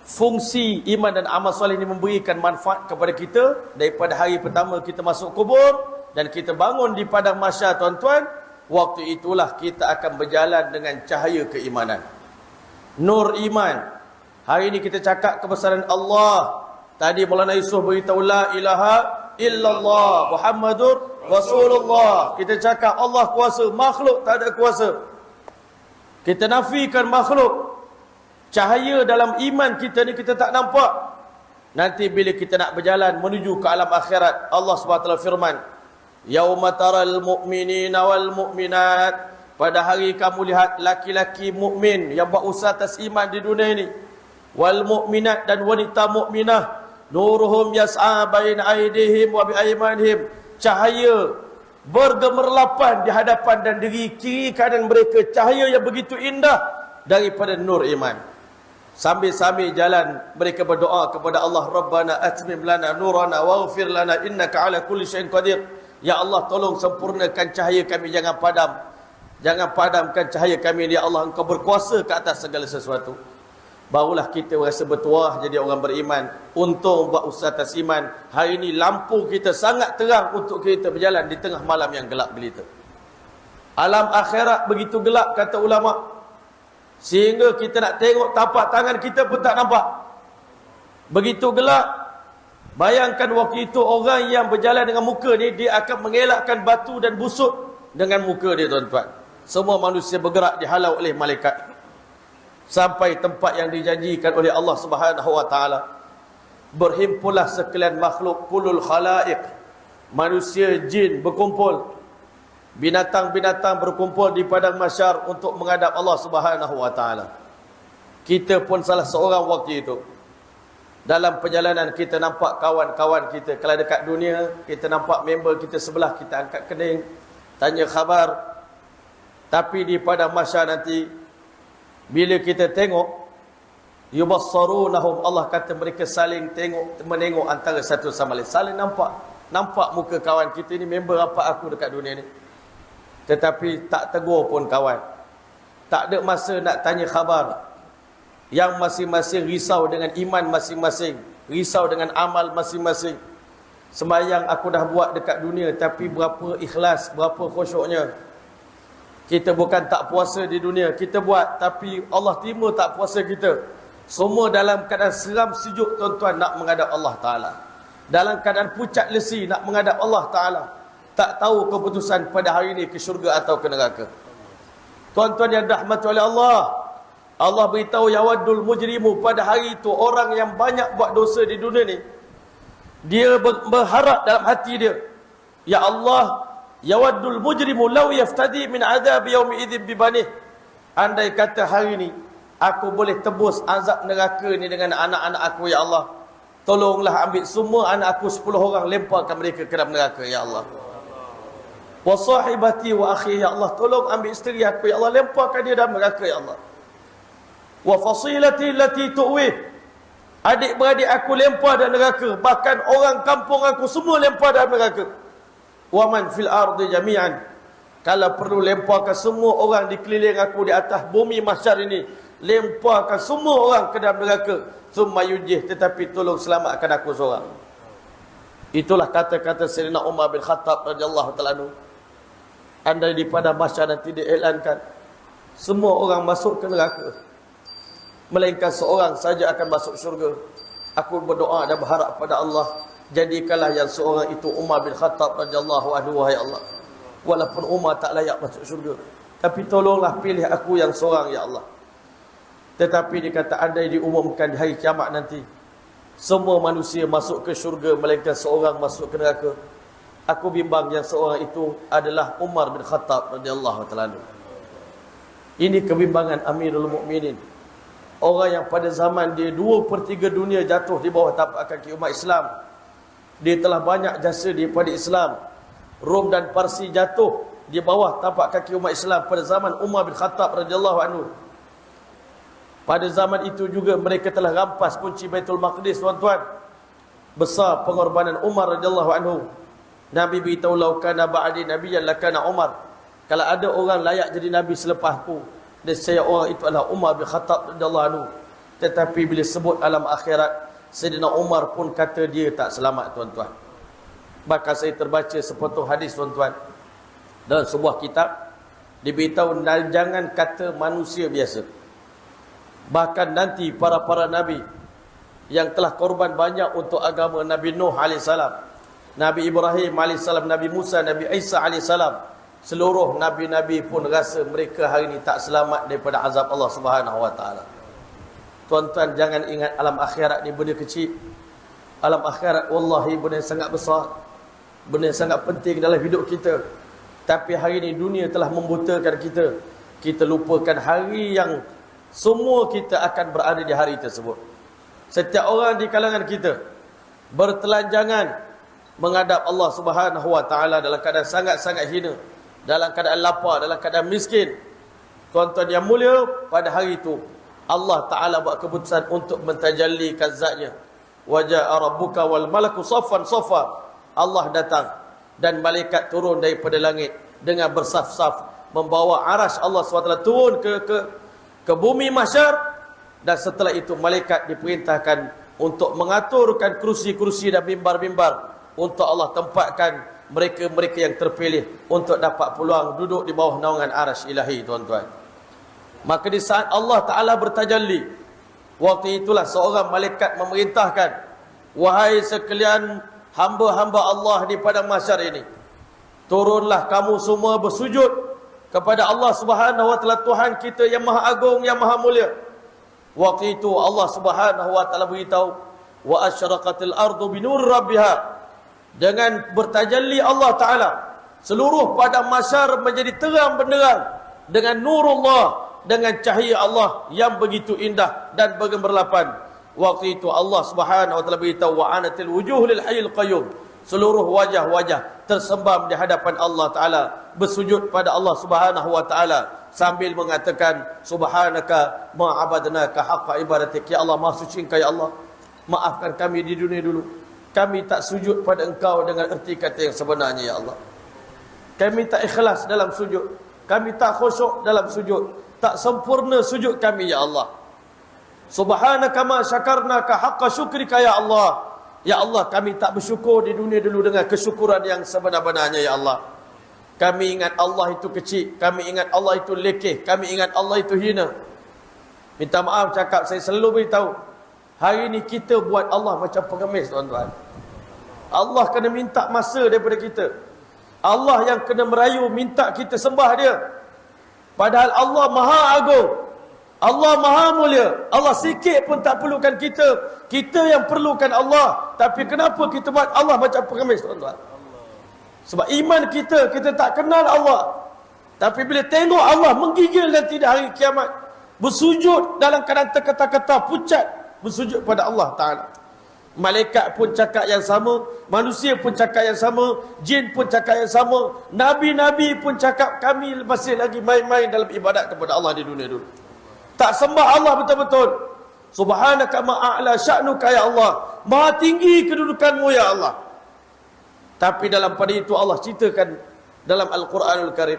fungsi iman dan amal soleh ini memberikan manfaat kepada kita daripada hari pertama kita masuk kubur dan kita bangun di padang mahsyar tuan-tuan. Waktu itulah kita akan berjalan dengan cahaya keimanan, nur iman. Hari ini kita cakap kebesaran Allah. Tadi Maulana Yusuf beritahu la ilaha illallah Muhammadur Rasulullah. Kita cakap Allah kuasa, makhluk tak ada kuasa. Kita nafikan makhluk. Cahaya dalam iman kita ni kita tak nampak. Nanti bila kita nak berjalan menuju ke alam akhirat, Allah SWT firman, yauma taral mu'minina wal mu'minat, pada hari kamu lihat laki-laki mukmin yang buat usaha atas iman di dunia ini, wal mu'minat, dan wanita mukminah, nuruhum yas'a baina aydihim wa bi aymanihim, cahaya bergemerlapan di hadapan dan diri kiri kanan mereka, cahaya yang begitu indah daripada nur iman. Sambil-sambil jalan mereka berdoa kepada Allah, Rabbana atmim lana nurana waghfir lana innaka ala kulli syai'in qadir. Ya Allah, tolong sempurnakan cahaya kami, jangan padam. Jangan padamkan cahaya kami, ya Allah, Engkau berkuasa ke atas segala sesuatu. Barulah kita rasa bertuah jadi orang beriman. Untung buat usaha atas iman. Hari ini lampu kita sangat terang untuk kita berjalan di tengah malam yang gelap gelita. Alam akhirat begitu gelap, kata ulama', sehingga kita nak tengok tapak tangan kita pun tak nampak. Begitu gelap. Bayangkan waktu itu orang yang berjalan dengan muka ni, dia akan mengelakkan batu dan busuk dengan muka dia tuan-tuan. Semua manusia bergerak dihalau oleh malaikat sampai tempat yang dijanjikan oleh Allah Subhanahu wa taala. Berhimpunlah sekalian makhluk, kulul khalaiq, manusia, jin berkumpul, binatang-binatang berkumpul di padang mahsyar untuk menghadap Allah Subhanahu wa taala. Kita pun salah seorang waktu itu. Dalam perjalanan kita nampak kawan-kawan kita. Kalau dekat dunia, kita nampak member kita sebelah, kita angkat kening, tanya khabar. Tapi di padang mahsyar nanti, bila kita tengok, yubassarunahum, Allah kata mereka saling menengok antara satu sama lain, saling nampak muka kawan kita ni, member apa aku dekat dunia ni. Tetapi tak tegur pun kawan, tak ada masa nak tanya khabar. Yang masing-masing risau dengan iman masing-masing, risau dengan amal masing-masing. Sembahyang aku dah buat dekat dunia, tapi berapa ikhlas, berapa khusyuknya. Kita bukan tak puasa di dunia, kita buat, tapi Allah terima tak puasa kita. Semua dalam keadaan seram sejuk tuan-tuan nak menghadap Allah Ta'ala. Dalam keadaan pucat lesi nak menghadap Allah Ta'ala. Tak tahu keputusan pada hari ini ke syurga atau ke neraka. Tuan-tuan yang dirahmati oleh Allah, Allah beritahu yawaddul mujrimu, pada hari itu orang yang banyak buat dosa di dunia ni, dia berharap dalam hati dia, ya Allah, yawaddul mujrimu law yaftadi min azab yaumi idzin bibanih. Andai kata hari ini aku boleh tebus azab neraka ni dengan anak-anak aku, ya Allah, tolonglah ambil semua anak aku 10 orang, lemparkan mereka ke dalam neraka, ya Allah. Wa sahibati wa akhi, ya Allah, tolong ambil isteri aku, ya Allah, lemparkan dia dalam neraka, ya Allah. Wa fasilati allati tu'wi, adik-beradik aku lempar dalam neraka, bahkan orang kampung aku semua lempar dalam neraka. Wa man fil ardi jami'an, kalau perlu lemparkan semua orang di keliling aku di atas bumi mahsyar ini, lemparkan semua orang ke dalam neraka. Thumma yujih, tetapi tolong selamatkan aku seorang. Itulah kata-kata Sayyidina Umar bin Khattab radhiyallahu ta'ala anhu. Andai di pada mahsyar nanti diiklankan semua orang masuk ke neraka, melainkan seorang saja akan masuk syurga, aku berdoa dan berharap pada Allah, jadikanlah yang seorang itu Umar bin Khattab radhiyallahu anhu, wahai Allah. Walaupun Umar tak layak masuk syurga, tapi tolonglah pilih aku yang seorang, ya Allah. Tetapi dikata andai diumumkan di hari kiamat nanti semua manusia masuk ke syurga melainkan seorang masuk ke neraka, aku bimbang yang seorang itu adalah Umar bin Khattab radhiyallahu ta'ala anhu. Ini kebimbangan Amirul Mukminin, orang yang pada zaman dia 2/3 dunia jatuh di bawah tapak kaki umat Islam. Dia telah banyak jasa daripada Islam. Rom dan Parsi jatuh di bawah tapak kaki umat Islam pada zaman Umar bin Khattab radhiyallahu anhu. Pada zaman itu juga mereka telah rampas kunci Baitul Maqdis, tuan-tuan. Besar pengorbanan Umar radhiyallahu anhu. Nabi beritahu, "Lau kana ba'di nabiyyan lakana Umar." Kalau ada orang layak jadi nabi selepasku, dan saya orang itu adalah Umar bin Khattab radhiyallahu anhu. Tetapi bila sebut alam akhirat, Sayyidina Umar pun kata dia tak selamat, tuan-tuan. Bahkan saya terbaca sepotong hadis, tuan-tuan, dalam sebuah kitab diberitahu jangan kata manusia biasa. Bahkan nanti para nabi yang telah korban banyak untuk agama, Nabi Nuh alaihissalam, Nabi Ibrahim alaihissalam, Nabi Musa, Nabi Isa alaihissalam, seluruh nabi-nabi pun rasa mereka hari ini tak selamat daripada azab Allah Subhanahu wa taala. Tuan-tuan, jangan ingat alam akhirat ni benda kecil. Alam akhirat wallahi benda yang sangat besar, benda yang sangat penting dalam hidup kita. Tapi hari ini dunia telah membutakan kita. Kita lupakan hari yang semua kita akan berada di hari tersebut. Setiap orang di kalangan kita bertelanjangan menghadap Allah Subhanahu wa taala dalam keadaan sangat-sangat hina, dalam keadaan lapar, dalam keadaan miskin. Tuan-tuan yang mulia, pada hari itu Allah taala buat keputusan untuk mentajallikan zatnya. Wa jaa rabbuka wal malaku saffan saffa. Allah datang dan malaikat turun daripada langit dengan bersaf-saf membawa arasy Allah SWT turun ke bumi mahsyar. Dan setelah itu malaikat diperintahkan untuk mengaturkan kerusi-kerusi dan mimbar-mimbar untuk Allah tempatkan mereka-mereka yang terpilih untuk dapat peluang duduk di bawah naungan arasy ilahi, tuan-tuan. Maka di saat Allah Ta'ala bertajalli, waktu itulah seorang malaikat memerintahkan, wahai sekalian hamba-hamba Allah di padang mahsyar ini, turunlah kamu semua bersujud kepada Allah Subhanahu wa taala, Tuhan kita yang maha agung, yang maha mulia. Waktu itu Allah Subhanahu wa taala beritahu, wa asyraqatil ardu binur rabbiha. Dengan bertajalli Allah Ta'ala, seluruh padang mahsyar menjadi terang benderang dengan nurullah, dengan cahaya Allah yang begitu indah dan bergemerlapan. Waktu itu Allah Subhanahu wa taala beritahu, wa anatil wujuh lil hayyil qayyum. Seluruh wajah-wajah tersembam di hadapan Allah Ta'ala, bersujud pada Allah Subhanahu wa taala sambil mengatakan, subhanaka ma abadnaka haqqa ibadatik. Ya Allah, maha suci Engkau, ya Allah, maafkan kami di dunia dulu. Kami tak sujud pada Engkau dengan erti kata yang sebenarnya, ya Allah. Kami tak ikhlas dalam sujud. Kami tak khusyuk dalam sujud. Tak sempurna sujud kami, ya Allah. Subhanaka ma syakarnaka haqqa syukrika, ya Allah. Ya Allah, kami tak bersyukur di dunia dulu dengan kesyukuran yang sebenar-benarnya, ya Allah. Kami ingat Allah itu kecil. Kami ingat Allah itu lekeh. Kami ingat Allah itu hina. Minta maaf cakap, saya selalu beritahu, hari ini kita buat Allah macam pengemis, tuan-tuan. Allah kena minta masa daripada kita. Allah yang kena merayu minta kita sembah dia. Padahal Allah maha agung, Allah maha mulia. Allah sikit pun tak perlukan kita. Kita yang perlukan Allah. Tapi kenapa kita buat Allah macam pengemis, tuan-tuan? Sebab iman kita tak kenal Allah. Tapi bila tengok Allah menggigil nanti di hari kiamat, bersujud dalam keadaan terketa-keta, pucat, bersujud pada Allah Ta'ala. Malaikat pun cakap yang sama, manusia pun cakap yang sama, jin pun cakap yang sama, nabi-nabi pun cakap kami masih lagi main-main dalam ibadat kepada Allah di dunia dulu. Tak sembah Allah betul-betul. Subhanaka ma'a'la sya'nuka ya Allah. Maha tinggi kedudukanmu ya Allah. Tapi dalam pada itu Allah ceritakan dalam Al-Quranul Karim,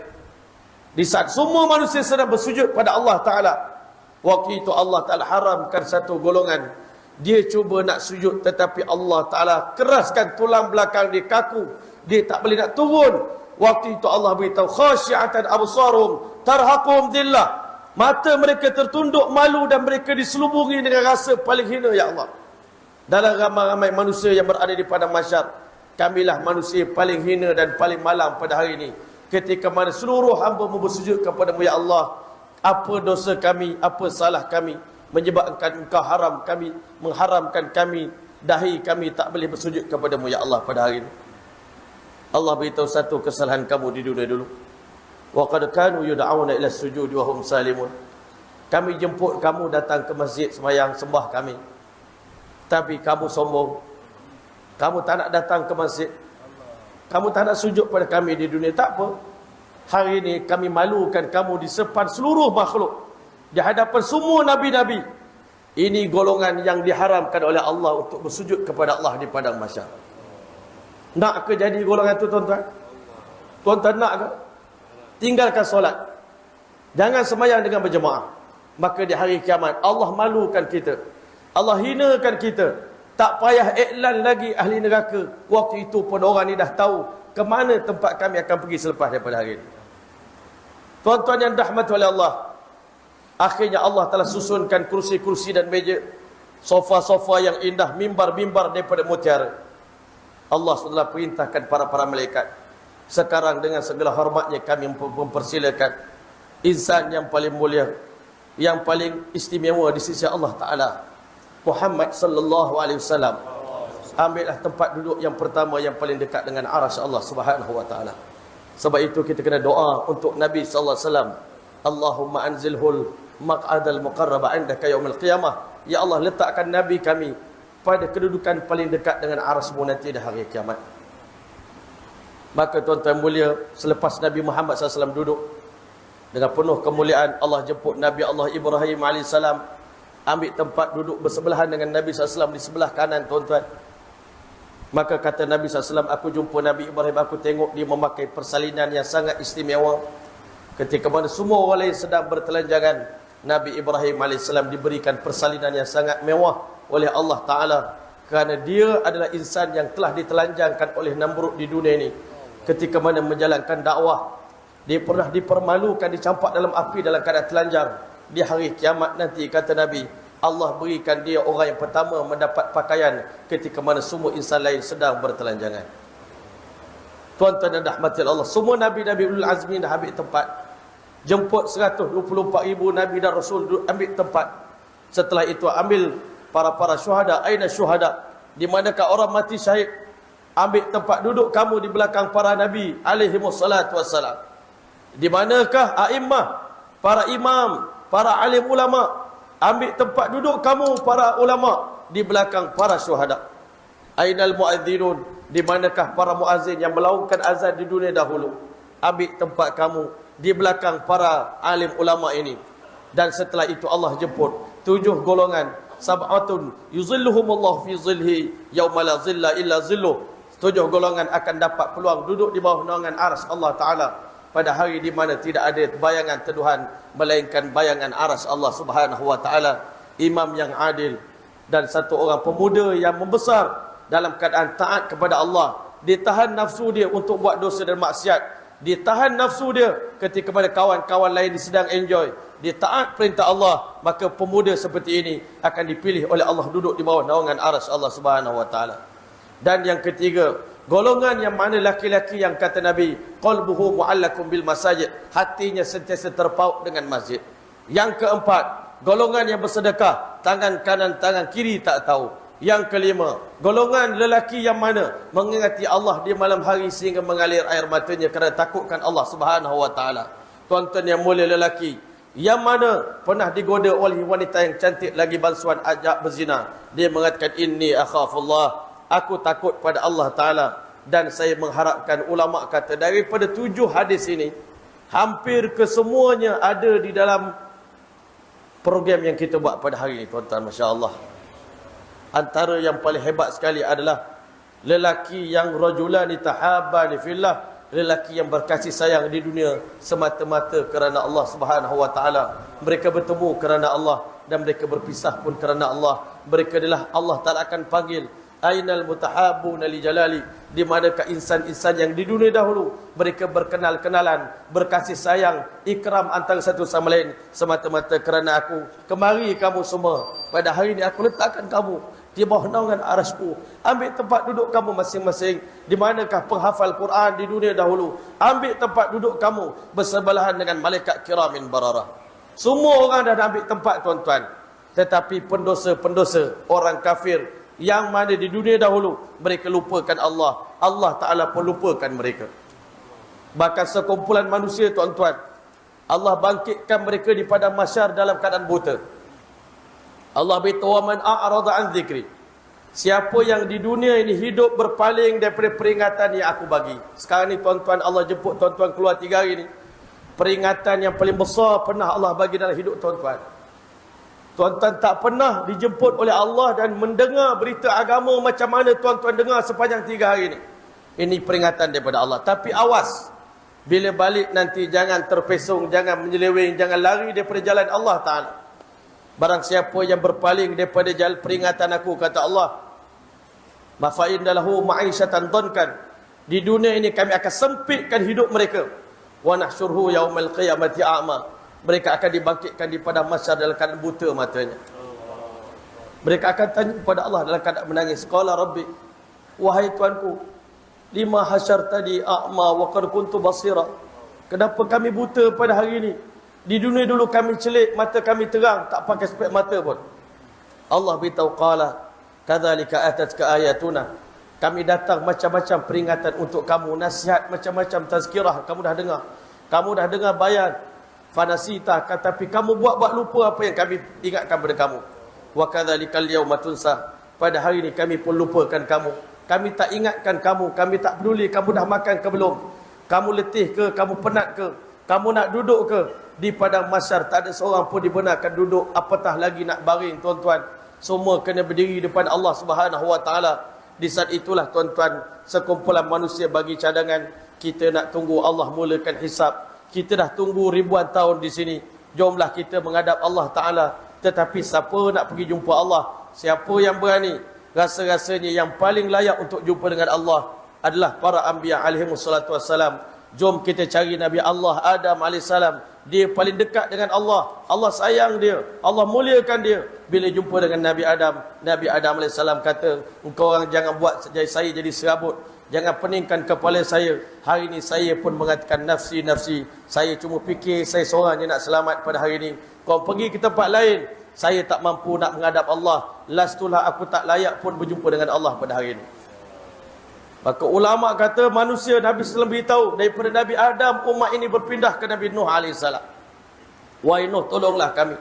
di saat semua manusia sedang bersujud pada Allah Ta'ala, waktu itu Allah Ta'ala haramkan satu golongan. Dia cuba nak sujud, tetapi Allah Ta'ala keraskan tulang belakang dia kaku. Dia tak boleh nak turun. Waktu itu Allah beritahu, khasyi'atan absarum tarhaqum dhillah. Mata mereka tertunduk malu dan mereka diselubungi dengan rasa paling hina ya Allah. Dalam ramai-ramai manusia yang berada di padang mahsyar, kamilah manusia paling hina dan paling malang pada hari ini. Ketika mana seluruh hamba bersujud kepada-Mu ya Allah, apa dosa kami, apa salah kami menyebabkan Engkau haram kami, mengharamkan kami, dahi kami tak boleh bersujud kepada-Mu ya Allah pada hari ini. Allah beritahu satu kesalahan kamu di dunia dulu. Wa qad kanu yud'auna ila sujud wa hum salimun. Kami jemput kamu datang ke masjid sembahyang sembah kami, tapi kamu sombong. Kamu tak nak datang ke masjid, kamu tak nak sujud pada kami di dunia. Tak apa, hari ini kami malukan kamu di depan seluruh makhluk, di hadapan semua nabi-nabi. Ini golongan yang diharamkan oleh Allah untuk bersujud kepada Allah di padang mahsyar. Nak ke jadi golongan itu tuan-tuan? Tuan-tuan nak ke? Tinggalkan solat, jangan sembahyang dengan berjemaah. Maka di hari kiamat Allah malukan kita, Allah hinakan kita. Tak payah iklan lagi ahli neraka. Waktu itu pun orang ni dah tahu ke mana tempat kami akan pergi selepas daripada hari ini. Tuan-tuan yang dirahmati oleh Allah, akhirnya Allah telah susunkan kursi-kursi dan meja, sofa-sofa yang indah, mimbar-mimbar daripada mutiara. Allah sudah perintahkan para malaikat. Sekarang dengan segala hormatnya kami mempersilakan insan yang paling mulia, yang paling istimewa di sisi Allah Ta'ala, Muhammad sallallahu alaihi wasallam. Ambillah tempat duduk yang pertama yang paling dekat dengan arasy Allah Subhanahu wa taala. Sebab itu kita kena doa untuk Nabi sallallahu alaihi wasallam. Allahumma anzilhul maq'adal muqarraba 'indaka yaumil qiyamah. Ya Allah, letakkan Nabi kami pada kedudukan paling dekat dengan arasy-Mu nanti di hari kiamat. Maka tuan-tuan mulia, selepas Nabi Muhammad SAW duduk dengan penuh kemuliaan, Allah jemput Nabi Allah Ibrahim AS, ambil tempat duduk bersebelahan dengan Nabi SAW di sebelah kanan tuan-tuan. Maka kata Nabi SAW, aku jumpa Nabi Ibrahim, aku tengok dia memakai persalinan yang sangat istimewa. Ketika mana semua orang lain sedang bertelanjangan, Nabi Ibrahim AS diberikan persalinan yang sangat mewah oleh Allah Ta'ala. Kerana dia adalah insan yang telah ditelanjangkan oleh Namrud di dunia ini. Ketika mana menjalankan dakwah, dia pernah dipermalukan, dicampak dalam api dalam keadaan telanjang. Di hari kiamat nanti, kata Nabi, Allah berikan dia orang yang pertama mendapat pakaian ketika mana semua insan lain sedang bertelanjangan. Tuan-tuan dan rahmati Allah, semua Nabi-Nabi Ulul Azmi dah ambil tempat. Jemput 124,000 Nabi dan Rasul ambil tempat. Setelah itu ambil para syuhada. Aina syuhada? Di manakah orang mati syahid? Ambil tempat duduk kamu di belakang para Nabi alaihimussalatu wassalam. Di manakah a'immah, para imam, para alim ulama? Ambil tempat duduk kamu para ulama di belakang para syuhada. Ainal muadzinun? Di manakah para muazzin yang melaungkan azan di dunia dahulu? Ambil tempat kamu di belakang para alim ulama ini. Dan setelah itu Allah jemput 7 golongan, sab'atun yuzilluhumullahu fi zilhi yauma la zilla illa zilluh. 7 golongan akan dapat peluang duduk di bawah naungan arsy Allah Ta'ala pada hari di mana tidak ada bayangan teduhan melainkan bayangan arsy Allah Subhanahu wa Ta'ala. Imam yang adil dan satu orang pemuda yang membesar dalam keadaan taat kepada Allah. Dia tahan nafsu dia untuk buat dosa dan maksiat. Dia tahan nafsu dia ketika pada kawan-kawan lain sedang enjoy. Dia taat perintah Allah. Maka pemuda seperti ini akan dipilih oleh Allah duduk di bawah naungan arsy Allah Subhanahu wa Ta'ala. Dan yang ketiga, golongan yang mana laki-laki yang kata Nabi, qalbuhu mu'allakum bil masajid, hatinya sentiasa terpaut dengan masjid. Yang keempat, golongan yang bersedekah, tangan kanan tangan kiri tak tahu. Yang kelima, golongan lelaki yang mana mengingati Allah di malam hari sehingga mengalir air matanya kerana takutkan Allah Subhanahu wa Ta'ala. Tuan-tuan yang mulia lelaki, yang mana pernah digoda oleh wanita yang cantik lagi bangsuan ajak berzina. Dia mengatakan, inni akhafullah, aku takut pada Allah Ta'ala. Dan saya mengharapkan, ulama kata, daripada 7 hadis ini, hampir kesemuanya ada di dalam program yang kita buat pada hari ini, tuan-tuan. Masya Allah. Antara yang paling hebat sekali adalah lelaki yang rajulani tahabbani fillah, lelaki yang berkasih sayang di dunia semata-mata kerana Allah Subhanahu wa taala. Mereka bertemu kerana Allah dan mereka berpisah pun kerana Allah. Mereka adalah Allah Taala akan panggil, ainal mutahabbuna li jalali, di manakah insan-insan yang di dunia dahulu mereka berkenal-kenalan, berkasih sayang, ikram antara satu sama lain semata-mata kerana aku. Kemari kamu semua, pada hari ini aku letakkan kamu di bawah naungan arasku. Ambil tempat duduk kamu masing-masing. Di manakah penghafal Quran di dunia dahulu? Ambil tempat duduk kamu bersebelahan dengan malaikat kiramin bararah. Semua orang dah ambil tempat, tuan-tuan. Tetapi pendosa-pendosa, orang kafir yang mana di dunia dahulu mereka lupakan Allah, Allah Ta'ala pun lupakan mereka. Bahkan sekumpulan manusia, tuan-tuan, Allah bangkitkan mereka di padang mahsyar dalam keadaan buta. Allah beritahu, man a'rada an dzikri, siapa yang di dunia ini hidup berpaling daripada peringatan yang aku bagi. Sekarang ni, tuan-tuan, Allah jemput tuan-tuan keluar 3 hari ni. Peringatan yang paling besar pernah Allah bagi dalam hidup tuan-tuan. Tuan-tuan tak pernah dijemput oleh Allah dan mendengar berita agama macam mana tuan-tuan dengar sepanjang 3 hari ni. Ini peringatan daripada Allah. Tapi awas, bila balik nanti jangan terpesong, jangan menyeleweng, jangan lari daripada jalan Allah Ta'ala. Barang siapa yang berpaling daripada jalan peringatan aku, kata Allah, mafa'in dalahu ma'isyatan dhankan, di dunia ini kami akan sempitkan hidup mereka. Wa nahsyurhu yaumal qiyamati a'ma, mereka akan dibangkitkan di padang mahsyar dalam keadaan buta matanya. Mereka akan tanya kepada Allah dalam keadaan menangis, qala rabbi, wahai Tuanku, lima hasyartani a'ma wa qad kuntu basira, kenapa kami buta pada hari ini? Di dunia dulu kami celik, mata kami terang, tak pakai spek mata pun. Allah beritahu, qala kadzalika atatka ayatuna, kami datang macam-macam peringatan untuk kamu, nasihat macam-macam, tazkirah kamu dah dengar. Kamu dah dengar bayan, fanasita, tapi kamu buat lupa apa yang kami ingatkan pada kamu. Wa kadzalikal yauma tunsa, pada hari ini kami pun lupakan kamu. Kami tak ingatkan kamu, kami tak peduli kamu dah makan ke belum, kamu letih ke, kamu penat ke, kamu nak duduk ke. Di padang mahsyar tak ada seorang pun dibenarkan duduk, apatah lagi nak baring, tuan-tuan. Semua kena berdiri depan Allah Subhanahu wa taala. Di saat itulah, tuan-tuan, sekumpulan manusia bagi cadangan. Kita nak tunggu Allah mulakan hisab. Kita dah tunggu ribuan tahun di sini. Jomlah kita menghadap Allah Ta'ala. Tetapi siapa nak pergi jumpa Allah? Siapa yang berani? Rasa-rasanya yang paling layak untuk jumpa dengan Allah adalah para anbiya alaihimussalatu wassalam. Jom kita cari Nabi Allah Adam alaihissalam. Dia paling dekat dengan Allah. Allah sayang dia, Allah muliakan dia. Bila jumpa dengan Nabi Adam alaihissalam kata, engkau orang jangan buat saya jadi serabut, jangan peningkan kepala saya. Hari ini saya pun mengatakan nafsi, nafsi. Saya cuma fikir saya seorang je nak selamat pada hari ini. Kau pergi ke tempat lain, saya tak mampu nak menghadap Allah. Lastulah aku tak layak pun berjumpa dengan Allah pada hari ini. Maka ulama kata manusia, Nabi SAW beritahu, daripada Nabi Adam umat ini berpindah ke Nabi Nuh AS. Wahai Nuh, tolonglah kami.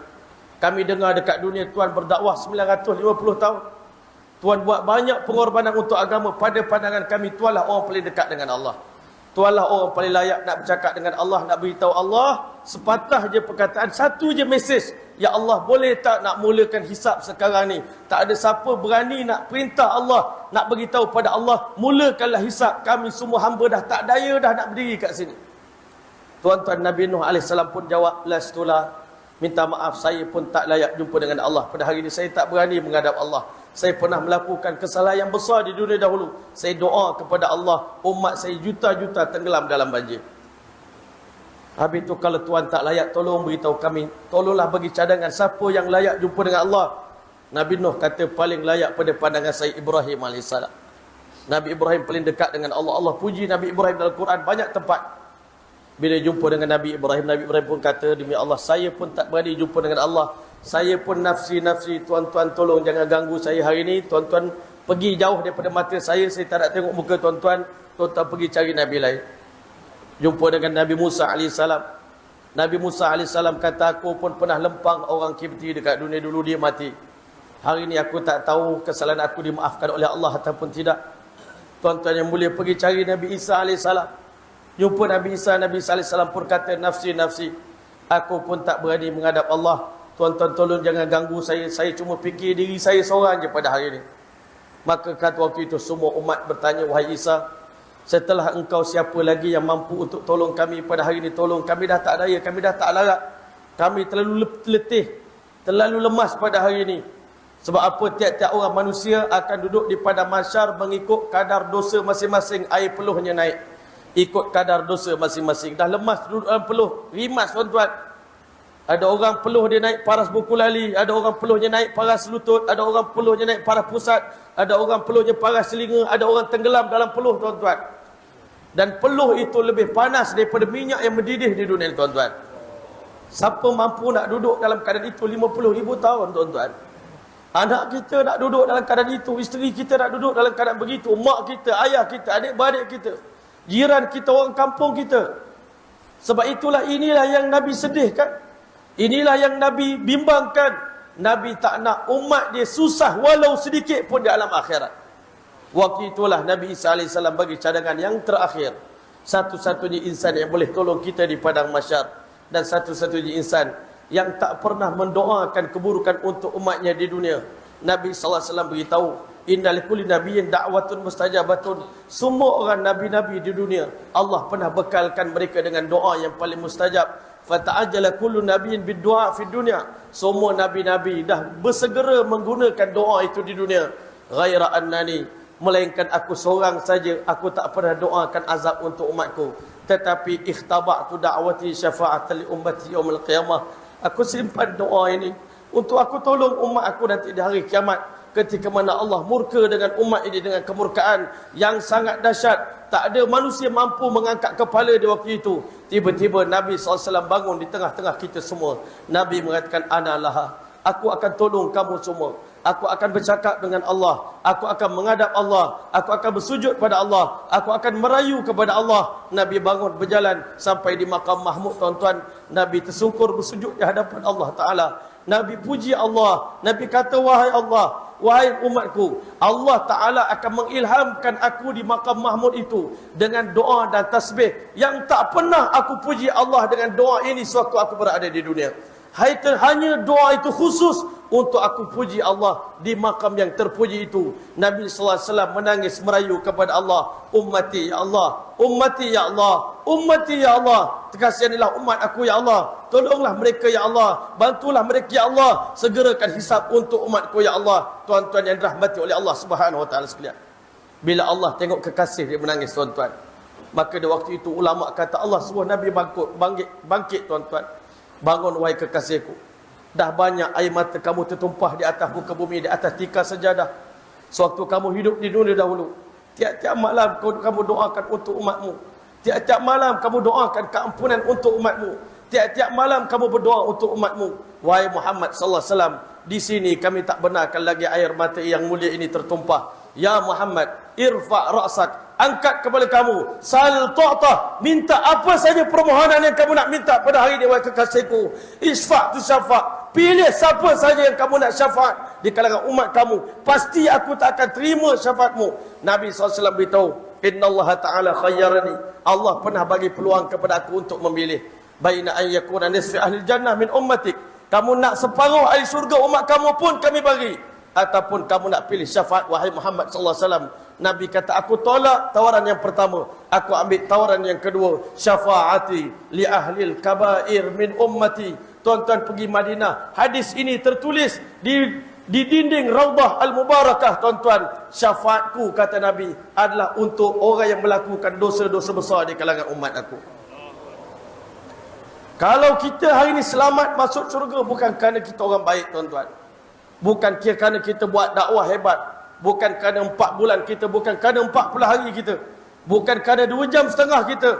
Kami dengar dekat dunia Tuhan berdakwah 950 tahun. Tuhan buat banyak pengorbanan untuk agama. Pada pandangan kami, Tuhanlah orang paling dekat dengan Allah. Tuhanlah orang paling layak nak bercakap dengan Allah, nak beritahu Allah. Sepatah je perkataan, satu je mesej. Ya Allah, boleh tak nak mulakan hisab sekarang ni? Tak ada siapa berani nak perintah Allah, nak beritahu pada Allah, mulakanlah hisab. Kami semua hamba dah tak daya dah nak berdiri kat sini. Tuan-tuan, Nabi Nuh AS pun jawab, lastulah, minta maaf, saya pun tak layak jumpa dengan Allah. Pada hari ini saya tak berani menghadap Allah. Saya pernah melakukan kesalahan yang besar di dunia dahulu. Saya doa kepada Allah, umat saya juta-juta tenggelam dalam banjir. Habis itu kalau Tuhan tak layak, tolong beritahu kami. Tolonglah bagi cadangan siapa yang layak jumpa dengan Allah. Nabi Nuh kata paling layak pada pandangan saya Ibrahim AS. Nabi Ibrahim paling dekat dengan Allah. Allah puji Nabi Ibrahim dalam Quran banyak tempat. Bila jumpa dengan Nabi Ibrahim pun kata, demi Allah saya pun tak berani jumpa dengan Allah. Saya pun nafsi, tuan-tuan tolong jangan ganggu saya hari ini. Tuan-tuan pergi jauh daripada mata saya tak nak tengok muka tuan-tuan. Tuan-tuan pergi cari Nabi lain. Jumpa dengan Nabi Musa AS. Nabi Musa AS kata, aku pun pernah lempang orang Kipti dekat dunia dulu, dia mati. Hari ini aku tak tahu kesalahan aku dimaafkan oleh Allah ataupun tidak. Tuan-tuan yang mulia, pergi cari Nabi Isa AS. Jumpa Nabi Isa AS pun kata, nafsi, nafsi. Aku pun tak berani menghadap Allah. Tuan-tuan tolong jangan ganggu saya. Saya cuma fikir diri saya seorang je pada hari ini. Maka kata waktu itu semua umat bertanya, wahai Isa, setelah engkau siapa lagi yang mampu untuk tolong kami pada hari ini? Tolong, kami dah tak daya, kami dah tak larat. Kami terlalu letih, terlalu lemas pada hari ini. Sebab apa? Tiap-tiap orang manusia akan duduk di padang mahsyar mengikut kadar dosa masing-masing, air peluhnya naik. Ikut kadar dosa masing-masing. Dah lemas duduk dalam peluh, rimas tuan-tuan. Ada orang peluh dia naik paras buku lali, ada orang peluhnya naik paras lutut, ada orang peluhnya naik paras pusat, ada orang peluhnya paras selinga, ada orang tenggelam dalam peluh tuan-tuan. Dan peluh itu lebih panas daripada minyak yang mendidih di dunia tuan-tuan. Siapa mampu nak duduk dalam keadaan itu 50,000 tahun tuan-tuan? Anak kita nak duduk dalam keadaan itu, isteri kita nak duduk dalam keadaan begitu, mak kita, ayah kita, adik-beradik kita, jiran kita, orang kampung kita. Sebab itulah inilah yang Nabi sedihkan. Inilah yang Nabi bimbangkan. Nabi tak nak umat dia susah walau sedikit pun di alam akhirat. Waktu itulah Nabi Isa AS bagi cadangan yang terakhir. Satu-satunya insan yang boleh tolong kita di padang mahsyar. Dan satu-satunya insan yang tak pernah mendoakan keburukan untuk umatnya di dunia. Nabi SAW beritahu, inna likulli nabiyyin da'watun mustajabatun. Semua orang nabi-nabi di dunia, Allah pernah bekalkan mereka dengan doa yang paling mustajab. Fata'ajjala kullu nabiyyin bid-du'a fid dunya. Semua nabi-nabi dah bersegera menggunakan doa itu di dunia. Ghaira annani, melainkan aku seorang saja, aku tak pernah doakan azab untuk umatku. Tetapi ikhtaba'tu da'wati syafa'atan li ummati yaumil qiyamah. Aku simpan doa ini untuk aku tolong umat aku nanti di hari kiamat. Ketika mana Allah murka dengan umat ini dengan kemurkaan yang sangat dahsyat. Tak ada manusia mampu mengangkat kepala di waktu itu. Tiba-tiba Nabi SAW bangun di tengah-tengah kita semua. Nabi mengatakan, ana laha. Aku akan tolong kamu semua. Aku akan bercakap dengan Allah. Aku akan menghadap Allah. Aku akan bersujud pada Allah. Aku akan merayu kepada Allah. Nabi bangun berjalan sampai di makam Mahmud tuan-tuan. Nabi tersungkur bersujud di hadapan Allah Ta'ala. Nabi puji Allah. Nabi kata, wahai Allah, wahai umatku, Allah Ta'ala akan mengilhamkan aku di makam Mahmud itu dengan doa dan tasbih yang tak pernah aku puji Allah dengan doa ini sewaktu aku berada di dunia. Hanya doa itu khusus untuk aku puji Allah di makam yang terpuji itu. Nabi SAW menangis merayu kepada Allah, ummati ya Allah, ummati ya Allah, ummati ya Allah. Kasihanilah umat aku ya Allah. Tolonglah mereka ya Allah. Bantulah mereka ya Allah. Segerakan hisab untuk umatku ya Allah. Tuan-tuan yang dirahmati oleh Allah Subhanahu Wa Taala sekalian. Bila Allah tengok kekasih dia menangis tuan-tuan. Maka di waktu itu ulama kata Allah suruh Nabi bangkit tuan-tuan. Bangun wahai kekasihku. Dah banyak air mata kamu tertumpah di atas muka bumi, di atas tikar sejadah. Sewaktu kamu hidup di dunia dahulu. Tiap-tiap malam kamu doakan untuk umatmu. Tiap-tiap malam kamu doakan keampunan untuk umatmu. Tiap-tiap malam kamu berdoa untuk umatmu. Wahai Muhammad sallallahu alaihi wasallam, di sini kami tak benarkan lagi air mata yang mulia ini tertumpah. Ya Muhammad, irfa' ra'sak, angkat kepala kamu, sal tu'ta, minta apa saja permohonan yang kamu nak minta pada hari ini wahai kekasihku. Isfa' tu syafa', pilih siapa saja yang kamu nak syafaat di kalangan umat kamu, pasti aku tak akan terima syafaatmu. Nabi SAW beritahu, innallaha ta'ala khayyarani, Allah pernah bagi peluang kepada aku untuk memilih baina an yakuna nisfi ahli jannah min ummatik, kamu nak separuh ahli syurga umat kamu pun kami bagi, ataupun kamu nak pilih syafaat wahai Muhammad sallallahu alaihi wasallam. Nabi kata, aku tolak tawaran yang pertama, aku ambil tawaran yang kedua, syafaati li ahlil kabair min ummati. Tuan-tuan pergi Madinah, hadis ini tertulis di dinding Raudah Al-Mubarakah tuan-tuan. Syafaatku kata Nabi adalah untuk orang yang melakukan dosa-dosa besar di kalangan umat aku. Kalau kita hari ini selamat masuk syurga bukan kerana kita orang baik tuan-tuan. Bukan kerana kita buat dakwah hebat. Bukan kerana 4 bulan kita. Bukan kerana 40 hari kita. Bukan kerana 2 jam setengah kita.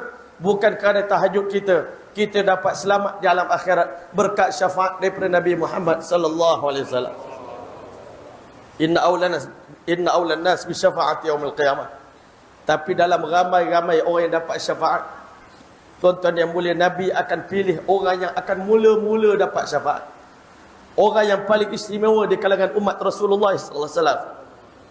Bukan kerana tahajud kita. Kita dapat selamat di alam akhirat berkat syafaat daripada Nabi Muhammad sallallahu alaihi wasallam. Inna awlan nas bi syafaati yaumil qiyamah. Tapi dalam ramai-ramai orang yang dapat syafaat, Tuan-tuan yang mulia, Nabi akan pilih orang yang akan mula-mula dapat syafaat. Orang yang paling istimewa di kalangan umat Rasulullah sallallahu alaihi wasallam.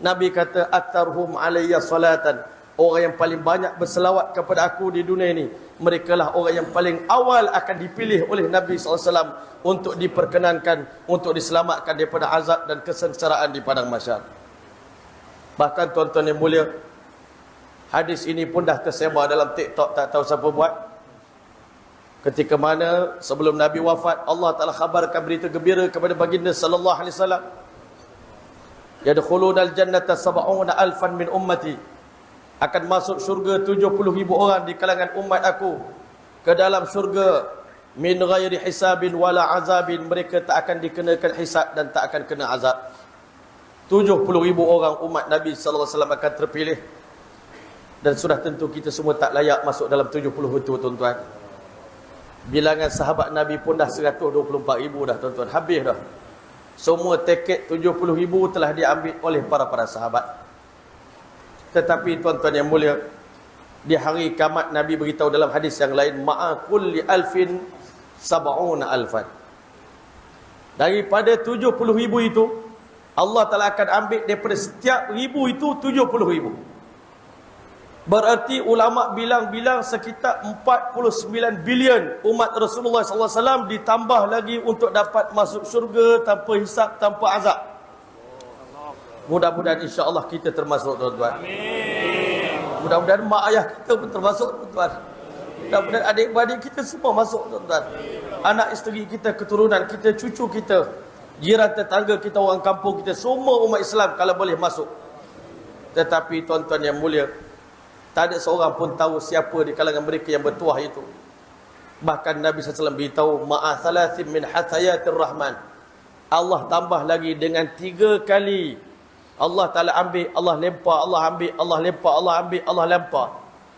Nabi kata, "Aktarhum alayya salatan." Orang yang paling banyak berselawat kepada aku di dunia ini, merekalah orang yang paling awal akan dipilih oleh Nabi SAW untuk diperkenankan, untuk diselamatkan daripada azab dan kesengsaraan di padang mahsyar. Bahkan tuan-tuan yang mulia, hadis ini pun dah tersebar dalam TikTok, tak tahu siapa buat. Ketika mana sebelum Nabi wafat, Allah Ta'ala khabarkan berita gembira kepada baginda sallallahu alaihi wasallam. Yadkhulunal jannata sab'una alfan min ummati. Akan masuk syurga 70,000 orang di kalangan umat aku ke dalam syurga min ghairi hisabin wala azabin. Mereka tak akan dikenakan hisab dan tak akan kena azab. 70,000 orang umat Nabi sallallahu alaihi wasallam akan terpilih. Dan sudah tentu kita semua tak layak masuk dalam 70 itu, tuan-tuan. Bilangan sahabat Nabi pun dah 124,000 dah, tuan-tuan. Habis dah. Semua tiket 70,000 telah diambil oleh para sahabat. Tetapi tuan-tuan yang mulia, di hari kiamat Nabi beritahu dalam hadis yang lain, ma'a kulli alfin sab'una alfan. Daripada 70,000 itu, Allah Ta'ala akan ambil daripada setiap ribu itu 70,000. Berarti ulama bilang-bilang sekitar 49 bilion umat Rasulullah SAW ditambah lagi untuk dapat masuk syurga tanpa hisab, tanpa azab. Mudah-mudahan insya-Allah kita termasuk, tuan-tuan. Amin. Mudah-mudahan mak ayah kita pun termasuk, tuan-tuan. Mudah-mudahan adik-beradik kita semua masuk, tuan-tuan. Anak isteri kita, keturunan kita, cucu kita, jiran tetangga kita, orang kampung kita, semua umat Islam kalau boleh masuk. Tetapi tuan-tuan yang mulia, tak ada seorang pun tahu siapa di kalangan mereka yang bertuah itu. Bahkan Nabi SAW beritahu, ma'a thalathin min hathayatir rahman. Allah tambah lagi dengan 3 kali. Allah Ta'ala ambil, Allah lempar, Allah ambil, Allah lempar, Allah ambil, Allah lempar.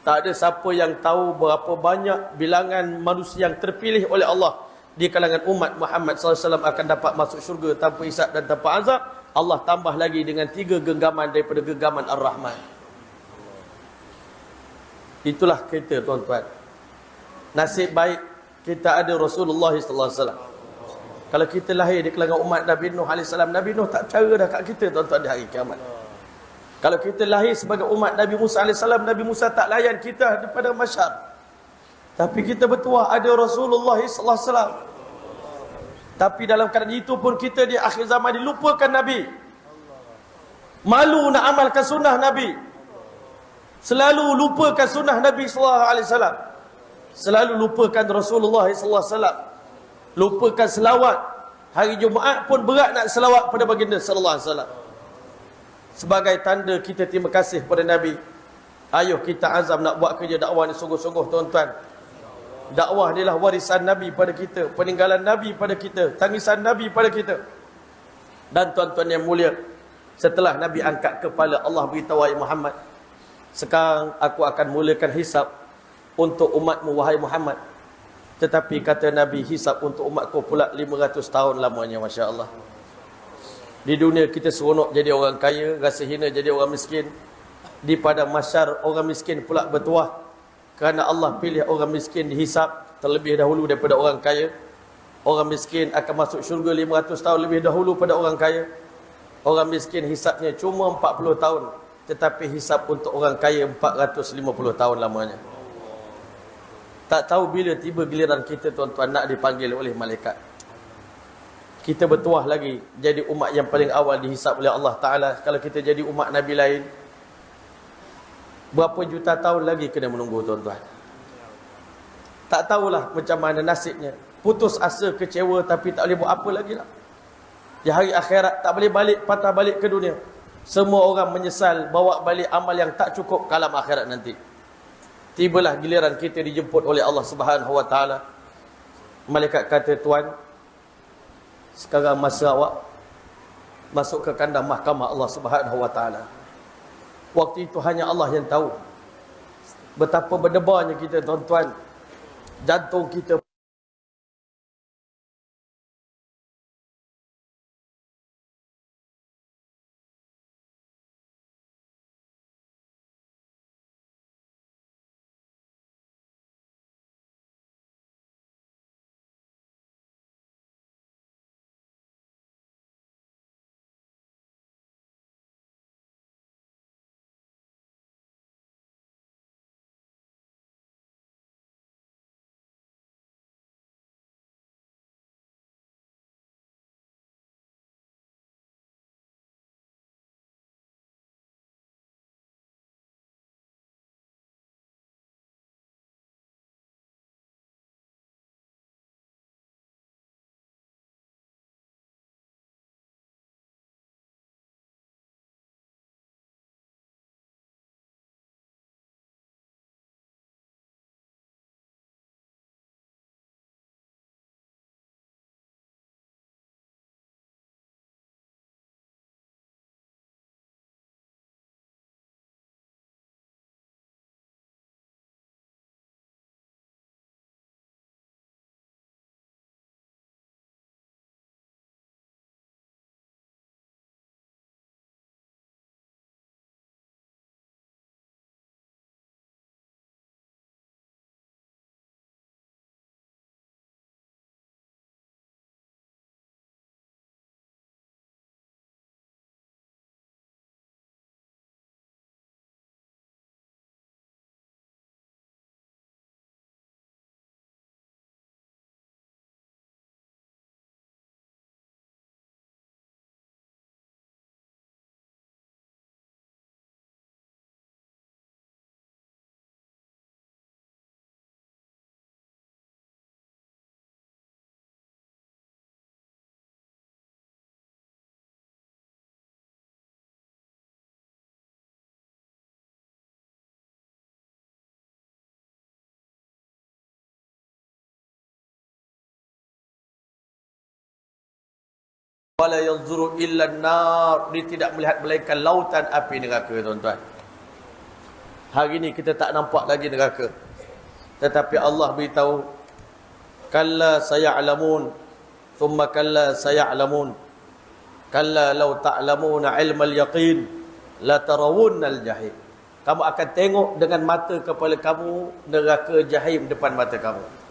Tak ada siapa yang tahu berapa banyak bilangan manusia yang terpilih oleh Allah di kalangan umat Muhammad SAW akan dapat masuk syurga tanpa hisab dan tanpa azab. Allah tambah lagi dengan 3 genggaman daripada genggaman Ar-Rahman. Itulah kita, tuan-tuan. Nasib baik kita ada Rasulullah SAW. Kalau kita lahir di kalangan umat Nabi Nuh AS, Nabi Nuh tak percaya dah kat kita, tuan-tuan, di hari kiamat. Kalau kita lahir sebagai umat Nabi Musa AS, Nabi Musa tak layan kita pada masyar. Tapi kita bertuah ada Rasulullah SAW. Tapi dalam keadaan itu pun kita di akhir zaman dilupakan Nabi. Malu nak amalkan sunnah Nabi. Selalu lupakan sunnah Nabi SAW. Selalu lupakan Rasulullah SAW. Lupakan selawat. Hari Jumaat pun berat nak selawat pada baginda sallallahu alaihi wasallam. Sebagai tanda kita terima kasih pada Nabi, ayuh kita azam nak buat kerja dakwah ni sungguh-sungguh, tuan-tuan. Dakwah adalah warisan Nabi pada kita, peninggalan Nabi pada kita, tangisan Nabi pada kita. Dan tuan-tuan yang mulia, setelah Nabi angkat kepala, Allah beritahu, wahai Muhammad, sekarang aku akan mulakan hisab untuk umatmu, wahai Muhammad. Tetapi kata Nabi, hisab untuk umatku pula 500 tahun lamanya, Masya Allah. Di dunia kita seronok jadi orang kaya, rasa hina jadi orang miskin. Di padang mahsyar orang miskin pula bertuah, kerana Allah pilih orang miskin dihisab terlebih dahulu daripada orang kaya. Orang miskin akan masuk syurga 500 tahun lebih dahulu pada orang kaya. Orang miskin hisabnya cuma 40 tahun, tetapi hisab untuk orang kaya 450 tahun lamanya. Tak tahu bila tiba giliran kita, tuan-tuan, nak dipanggil oleh malaikat. Kita bertuah lagi jadi umat yang paling awal dihisab oleh Allah Ta'ala. Kalau kita jadi umat Nabi lain, berapa juta tahun lagi kena menunggu, tuan-tuan. Tak tahulah macam mana nasibnya. Putus asa, kecewa, tapi tak boleh buat apa lagi lah. Di hari akhirat tak boleh balik, patah balik ke dunia. Semua orang menyesal bawa balik amal yang tak cukup kalam akhirat nanti. Tibalah giliran kita dijemput oleh Allah Subhanahu wa taala. Malaikat kata, tuan, sekarang masa awak masuk ke kandang mahkamah Allah Subhanahu wa taala. Waktu itu hanya Allah yang tahu betapa berdebarnya kita, tuan-tuan. Jantung kita wala yanzuru illa an-nar, dia tidak melihat melainkan lautan api neraka, tuan-tuan. Hari ini kita tak nampak lagi neraka, tetapi Allah beritahu, kalla saya'lamun thumma kalla saya'lamun kalla law ta'lamuna ilmal yaqin la tarawunnal jahim. Kamu akan tengok dengan mata kepala kamu neraka jahim depan mata kamu.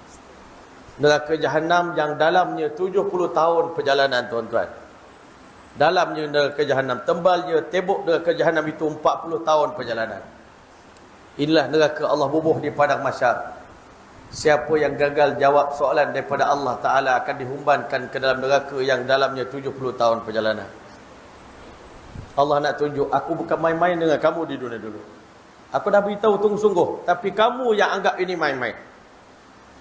Neraka jahanam yang dalamnya 70 tahun perjalanan, tuan-tuan. Dalamnya neraka jahanam, tembalnya tembok neraka jahanam itu 40 tahun perjalanan. Inilah neraka Allah bubuh di padang mahsyar. Siapa yang gagal jawab soalan daripada Allah Ta'ala akan dihumbankan ke dalam neraka yang dalamnya 70 tahun perjalanan. Allah nak tunjuk, aku bukan main-main dengan kamu di dunia dulu. Aku dah beritahu sungguh-sungguh, tapi kamu yang anggap ini main-main.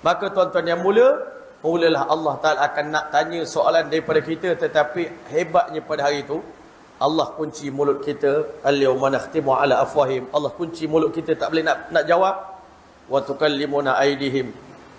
Maka tuan-tuan yang mulalah Allah Ta'ala akan nak tanya soalan daripada kita, tetapi hebatnya pada hari itu, Allah kunci mulut kita. Al-yawma nakhtimu ala afwahim. Allah kunci mulut kita, tak boleh nak jawab. Wa tukallimuna aydihim.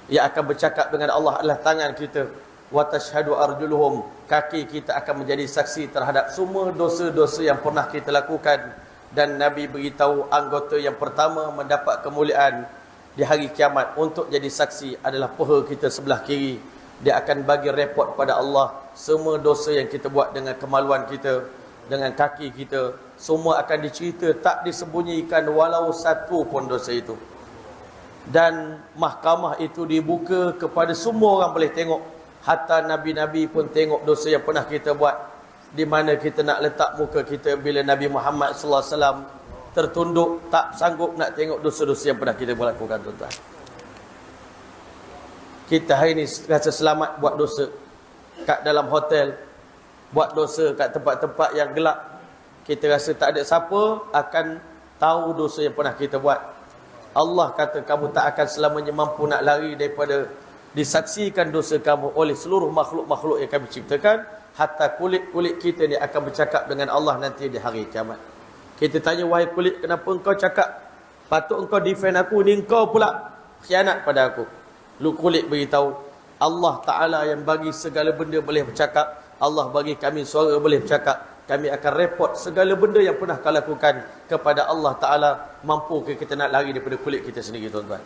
Yang akan bercakap dengan Allah adalah tangan kita. Wa tashhadu arjuluhum. Kaki kita akan menjadi saksi terhadap semua dosa-dosa yang pernah kita lakukan. Dan Nabi beritahu anggota yang pertama mendapat kemuliaan di hari kiamat untuk jadi saksi adalah paha kita sebelah kiri. Dia akan bagi report pada Allah semua dosa yang kita buat dengan kemaluan kita, dengan kaki kita, semua akan dicerita, tak disembunyikan walau satu pun dosa itu. Dan mahkamah itu dibuka kepada semua orang boleh tengok. Hatta Nabi-Nabi pun tengok dosa yang pernah kita buat. Di mana kita nak letak muka kita bila Nabi Muhammad sallallahu alaihi wasallam tertunduk, tak sanggup nak tengok dosa-dosa yang pernah kita lakukan, tuan-tuan. Kita hari ini rasa selamat buat dosa kat dalam hotel, buat dosa kat tempat-tempat yang gelap. Kita rasa tak ada siapa akan tahu dosa yang pernah kita buat. Allah kata kamu tak akan selamanya mampu nak lari daripada disaksikan dosa kamu oleh seluruh makhluk-makhluk yang kami ciptakan. Hatta kulit-kulit kita ni akan bercakap dengan Allah nanti di hari kiamat. Kita tanya, wahai kulit, kenapa engkau cakap? Patut engkau defend aku, ni engkau pula khianat pada aku. Lu kulit beritahu, Allah Ta'ala yang bagi segala benda boleh bercakap. Allah bagi kami suara boleh bercakap. Kami akan report segala benda yang pernah kau lakukan kepada Allah Ta'ala. Mampu ke kita nak lari daripada kulit kita sendiri, tuan-tuan?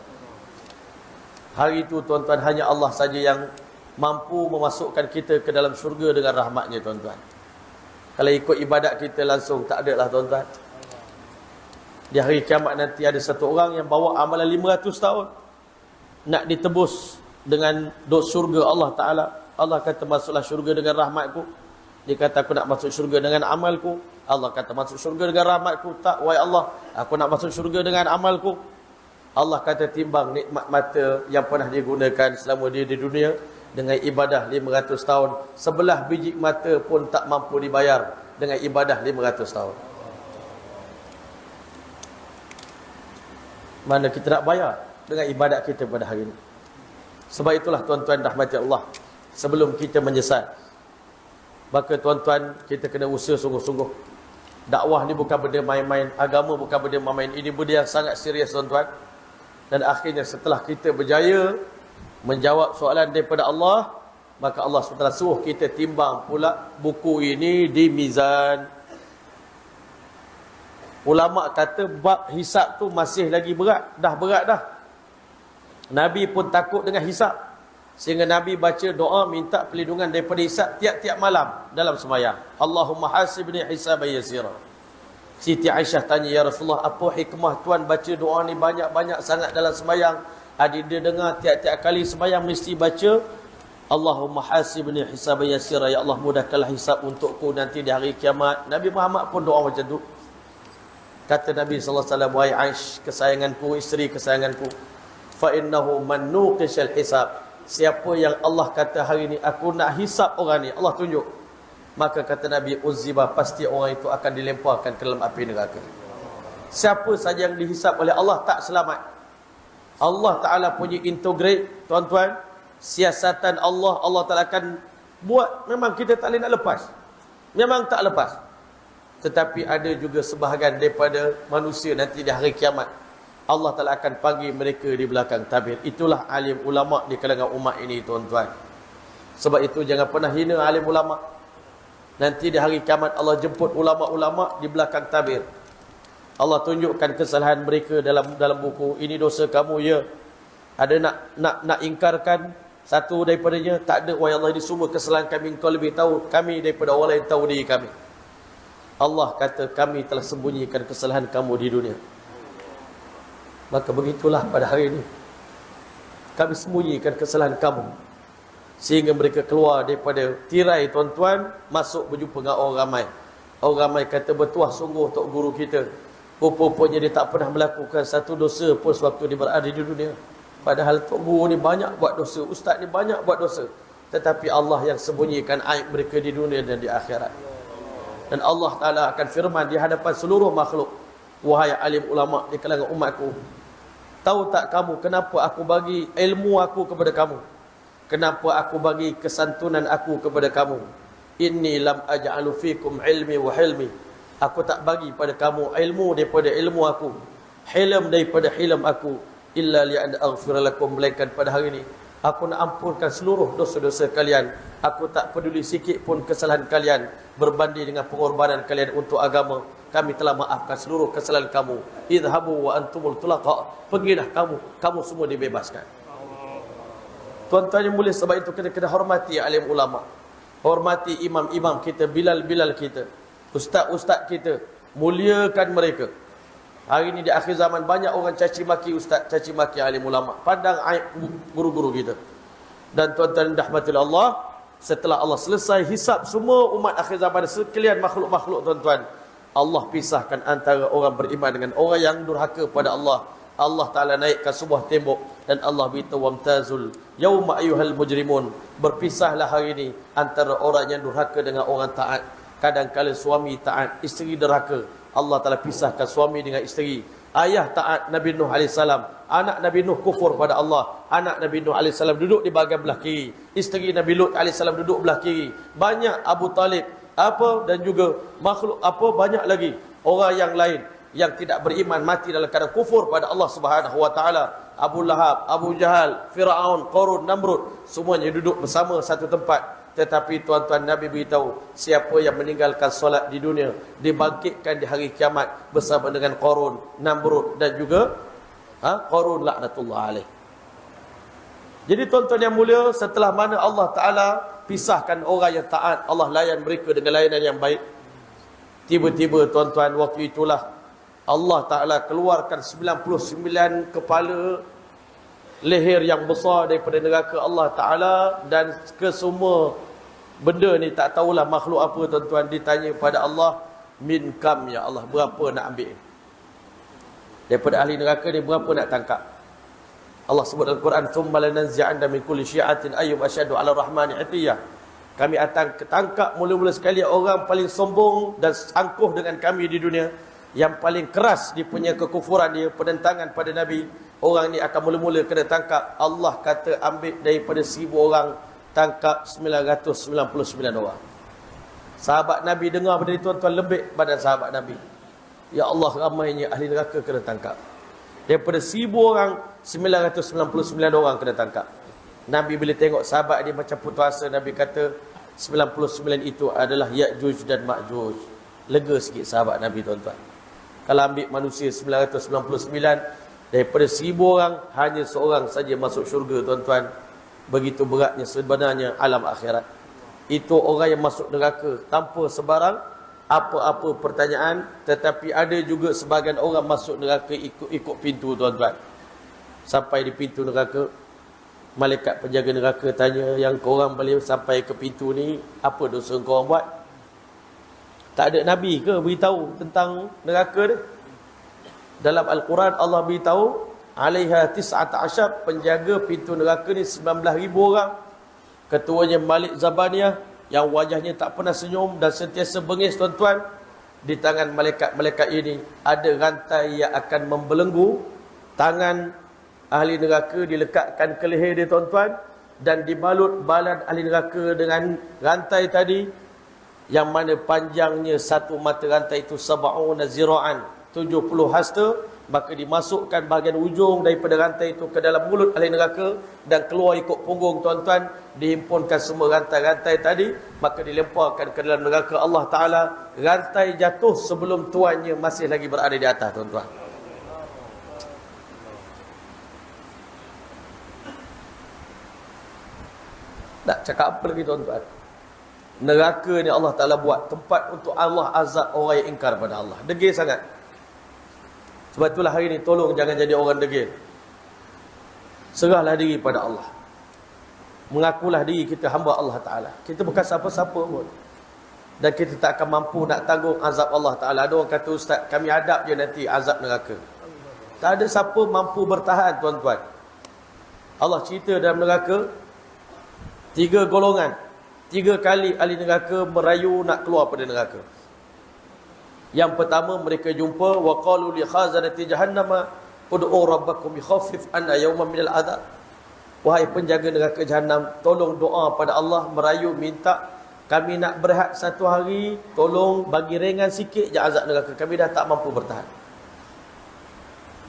Hari itu, tuan-tuan, hanya Allah saja yang mampu memasukkan kita ke dalam syurga dengan rahmatnya, tuan-tuan. Kalau ikut ibadat kita langsung, tak ada lah, tuan-tuan. Di hari kiamat nanti ada satu orang yang bawa amalan 500 tahun nak ditebus dengan syurga Allah Ta'ala. Allah kata masuklah syurga dengan rahmatku. Dia kata aku nak masuk syurga dengan amalku. Allah kata masuk syurga dengan rahmatku. Tak, wahai Allah, aku nak masuk syurga dengan amalku. Allah kata timbang nikmat mata yang pernah dia gunakan selama dia di dunia dengan ibadah 500 tahun. Sebelah biji mata pun tak mampu dibayar dengan ibadah 500 tahun. Mana kita nak bayar dengan ibadat kita pada hari ini. Sebab itulah, tuan-tuan rahmati Allah, sebelum kita menyesal, maka tuan-tuan kita kena usaha sungguh-sungguh. Dakwah ni bukan benda main-main, agama bukan benda main-main. Ini benda yang sangat serius, tuan-tuan. Dan akhirnya setelah kita berjaya menjawab soalan daripada Allah, maka Allah SWT suruh kita timbang pula buku ini di mizan. Ulama kata bab hisab tu masih lagi berat. Dah berat dah. Nabi pun takut dengan hisab, sehingga Nabi baca doa minta perlindungan daripada hisab tiap-tiap malam dalam sembahyang. Allahumma hasibni hisaban yasira. Siti Aisyah tanya, ya Rasulullah, apa hikmah Tuan baca doa ni banyak-banyak sangat dalam sembahyang? Dia dengar tiap-tiap kali sembahyang mesti baca Allahumma hasibni hisaban yasira. Ya Allah, mudahkanlah hisab untukku nanti di hari kiamat. Nabi Muhammad pun doa macam tu. Kata Nabi sallallahu alaihi wasallam, wahai Aisyah kesayanganku, isteri kesayanganku, fa innahu man nuqishal hisab. Siapa yang Allah kata hari ni aku nak hisab orang ni, Allah tunjuk, maka kata Nabi, uzziba, pasti orang itu akan dilemparkan ke dalam api neraka. Siapa saja yang dihisab oleh Allah tak selamat. Allah Ta'ala punya integrate, tuan-tuan, siasatan Allah, Allah Ta'ala akan buat, memang kita tak boleh nak lepas, memang tak lepas. Tetapi ada juga sebahagian daripada manusia nanti di hari kiamat, Allah Ta'ala akan panggil mereka di belakang tabir. Itulah alim ulama' di kalangan umat ini, tuan-tuan. Sebab itu jangan pernah hina alim ulama'. Nanti di hari kiamat Allah jemput ulama-ulama di belakang tabir. Allah tunjukkan kesalahan mereka dalam buku. Ini dosa kamu, ya. Ada nak ingkarkan satu daripadanya? Tak ada. Wahai Allah, ini semua kesalahan kami. Engkau lebih tahu kami daripada orang lain tahu diri kami. Allah kata, kami telah sembunyikan kesalahan kamu di dunia. Maka begitulah pada hari ini. Kami sembunyikan kesalahan kamu. Sehingga mereka keluar daripada tirai tuan-tuan, masuk berjumpa dengan orang ramai. Orang ramai kata, bertuah sungguh Tok Guru kita. Rupanya dia tak pernah melakukan satu dosa pun sewaktu dia berada di dunia. Padahal Tok Guru ni banyak buat dosa, ustaz ni banyak buat dosa. Tetapi Allah yang sembunyikan aib mereka di dunia dan di akhirat. Dan Allah Ta'ala akan firman di hadapan seluruh makhluk. Wahai alim ulama di kalangan umatku, tahu tak kamu kenapa aku bagi ilmu aku kepada kamu? Kenapa aku bagi kesantunan aku kepada kamu? Inni lam aj'alu fikum ilmi wa hilmi. Aku tak bagi pada kamu ilmu daripada ilmu aku, hilm daripada hilm aku, illa li'an aghfira lakum, melainkan pada hari ini aku nak ampunkan seluruh dosa-dosa kalian. Aku tak peduli sikit pun kesalahan kalian berbanding dengan pengorbanan kalian untuk agama. Kami telah maafkan seluruh kesalahan kamu. Idhabu wa antumul tulaqa. Pergilah kamu semua dibebaskan. Tuan-tuan yang mulia, sebab itu kita kena hormati alim ulama. Hormati imam-imam kita, bilal-bilal kita, ustaz-ustaz kita. Muliakan mereka. Hari ini di akhir zaman banyak orang caci maki ustaz, caci maki alim ulama. Pandang aib guru-guru kita. Dan tuan-tuan rahmati Allah, setelah Allah selesai hisap semua umat akhir zaman sekalian makhluk-makhluk tuan-tuan, Allah pisahkan antara orang beriman dengan orang yang durhaka pada Allah. Allah Ta'ala naikkan sebuah tembok dan Allah beritahu, wamtazul yauma ayyuhal mujrimun. Berpisahlah hari ini antara orang yang durhaka dengan orang taat. Kadang-kadang suami taat, isteri derhaka. Allah Ta'ala pisahkan suami dengan isteri. Ayah taat Nabi Nuh AS, anak Nabi Nuh kufur pada Allah. Anak Nabi Nuh AS duduk di bahagian belah kiri, isteri Nabi Lut AS duduk belah kiri. Banyak Abu Talib dan juga makhluk banyak lagi orang yang lain yang tidak beriman mati dalam keadaan kufur pada Allah Subhanahu wa taala. Abu Lahab, Abu Jahal, Firaun, Qarun, Namrud, semuanya duduk bersama satu tempat. Tetapi tuan-tuan, Nabi beritahu, siapa yang meninggalkan solat di dunia dibangkitkan di hari kiamat bersama dengan Qarun, Namrud dan juga Qarun laknatullah alaih. Jadi tuan-tuan yang mulia, setelah mana Allah Ta'ala pisahkan orang yang taat, Allah layan mereka dengan layanan yang baik. Tiba-tiba tuan-tuan, waktu itulah Allah Ta'ala keluarkan 99 kepala leher yang besar daripada neraka Allah Ta'ala. Dan kesemua benda ni tak tahulah makhluk apa tuan-tuan. Ditanya pada Allah, min kam ya Allah, berapa nak ambil daripada ahli neraka ni, berapa nak tangkap? Allah sebut dalam Quran, thumma lananzi'anna min kulli syi'atin ayyub asyadu 'ala rahmani 'atiyah. Kami akan ketangkap mula-mula sekali orang paling sombong dan angkuh dengan kami di dunia, yang paling keras dia punya kekufuran dia, penentangan pada Nabi. Orang ni akan mula-mula kena tangkap. Allah kata ambil daripada 1000 orang, tangkap 999 orang. Sahabat Nabi dengar benda itu, tuan-tuan, lembik badan sahabat Nabi. Ya Allah, ramainya ahli neraka kena tangkap. Daripada 1000 orang, 999 orang kena tangkap. Nabi bila tengok sahabat dia macam putus asa, Nabi kata 99 itu adalah Ya'juj dan Ma'juj. Lega sikit sahabat Nabi, tuan-tuan. Kalau ambil manusia 999, daripada 1000 orang, hanya seorang saja masuk syurga, tuan-tuan. Begitu beratnya sebenarnya alam akhirat. Itu orang yang masuk neraka tanpa sebarang apa-apa pertanyaan. Tetapi ada juga sebahagian orang masuk neraka ikut pintu, tuan-tuan. Sampai di pintu neraka, malaikat penjaga neraka tanya, yang korang boleh sampai ke pintu ni, apa dosa korang buat? Tak ada Nabi ke beritahu tentang neraka dia? Dalam Al-Quran Allah beritahu, alaiha 19, penjaga pintu neraka ni 19,000 orang. Ketuanya Malik Zabaniyah, yang wajahnya tak pernah senyum dan sentiasa bengis, tuan-tuan. Di tangan malaikat-malaikat ini ada rantai yang akan membelenggu. Tangan ahli neraka dilekatkan ke leher dia, tuan-tuan, dan dibalut badan ahli neraka dengan rantai tadi, yang mana panjangnya satu mata rantai itu 70 zira'an, 70 hasta, maka dimasukkan bahagian ujung daripada rantai itu ke dalam mulut ahli neraka dan keluar ikut punggung tuan-tuan, dihimpunkan semua rantai-rantai tadi, maka dilemparkan ke dalam neraka Allah Ta'ala. Rantai jatuh sebelum tuannya masih lagi berada di atas, tuan-tuan. Nak cakap apa lagi, tuan-tuan? Neraka ni Allah Ta'ala buat tempat untuk Allah azab orang yang ingkar pada Allah. Degil sangat. Sebab itulah hari ni tolong jangan jadi orang degil. Serahlah diri pada Allah. Mengakulah diri kita hamba Allah Ta'ala. Kita bukan siapa-siapa pun. Dan kita tak akan mampu nak tanggung azab Allah Ta'ala. Ada orang kata, ustaz, kami hadap je nanti azab neraka. Tak ada siapa mampu bertahan, tuan-tuan. Allah cerita dalam neraka, 3 golongan. 3 kali ahli neraka merayu nak keluar pada neraka. Yang pertama, mereka jumpa wa qalu li khazanati jahannama ud'u rabbakum yukhaffif anna yawman minal adab. Wahai penjaga neraka jahanam, tolong doa pada Allah, merayu minta kami nak berehat satu hari, tolong bagi ringan sikit je azab neraka, kami dah tak mampu bertahan.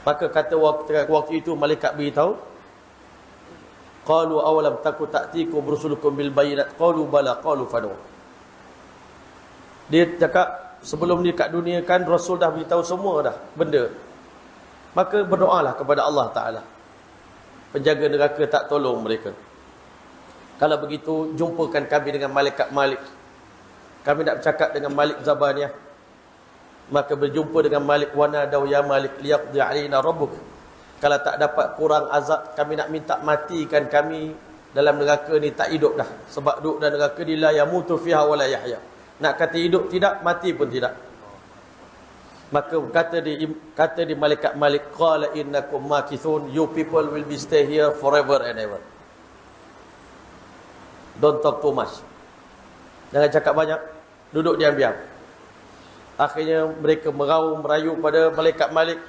Maka kata waktu itu malaikat beritahu, qalu awalam taku ta'tikum rusulukum bil bayinat, qalu bala, qalu fadu. Dia cakap, sebelum ni kat dunia kan Rasul dah beritahu semua dah benda. Maka berdoalah kepada Allah Ta'ala. Penjaga neraka tak tolong mereka. Kalau begitu, jumpakan kami dengan malaikat Malik. Kami nak bercakap dengan Malik Zabaniyah. Maka berjumpa dengan Malik, wanadaw ya Malik liyaqdi alina rabbuk. Kalau tak dapat kurang azab, kami nak minta matikan kami dalam neraka ni, tak hidup dah. Sebab duduk dalam neraka ni la yamutu fiha wa la yahya. Nak kata hidup tidak, mati pun tidak. Maka kata di malaikat Malik, qala innakum makithun, you people will be stay here forever and ever. Don't talk too much. Jangan cakap banyak, duduk diam-diam. Akhirnya mereka merayu pada malaikat Malik,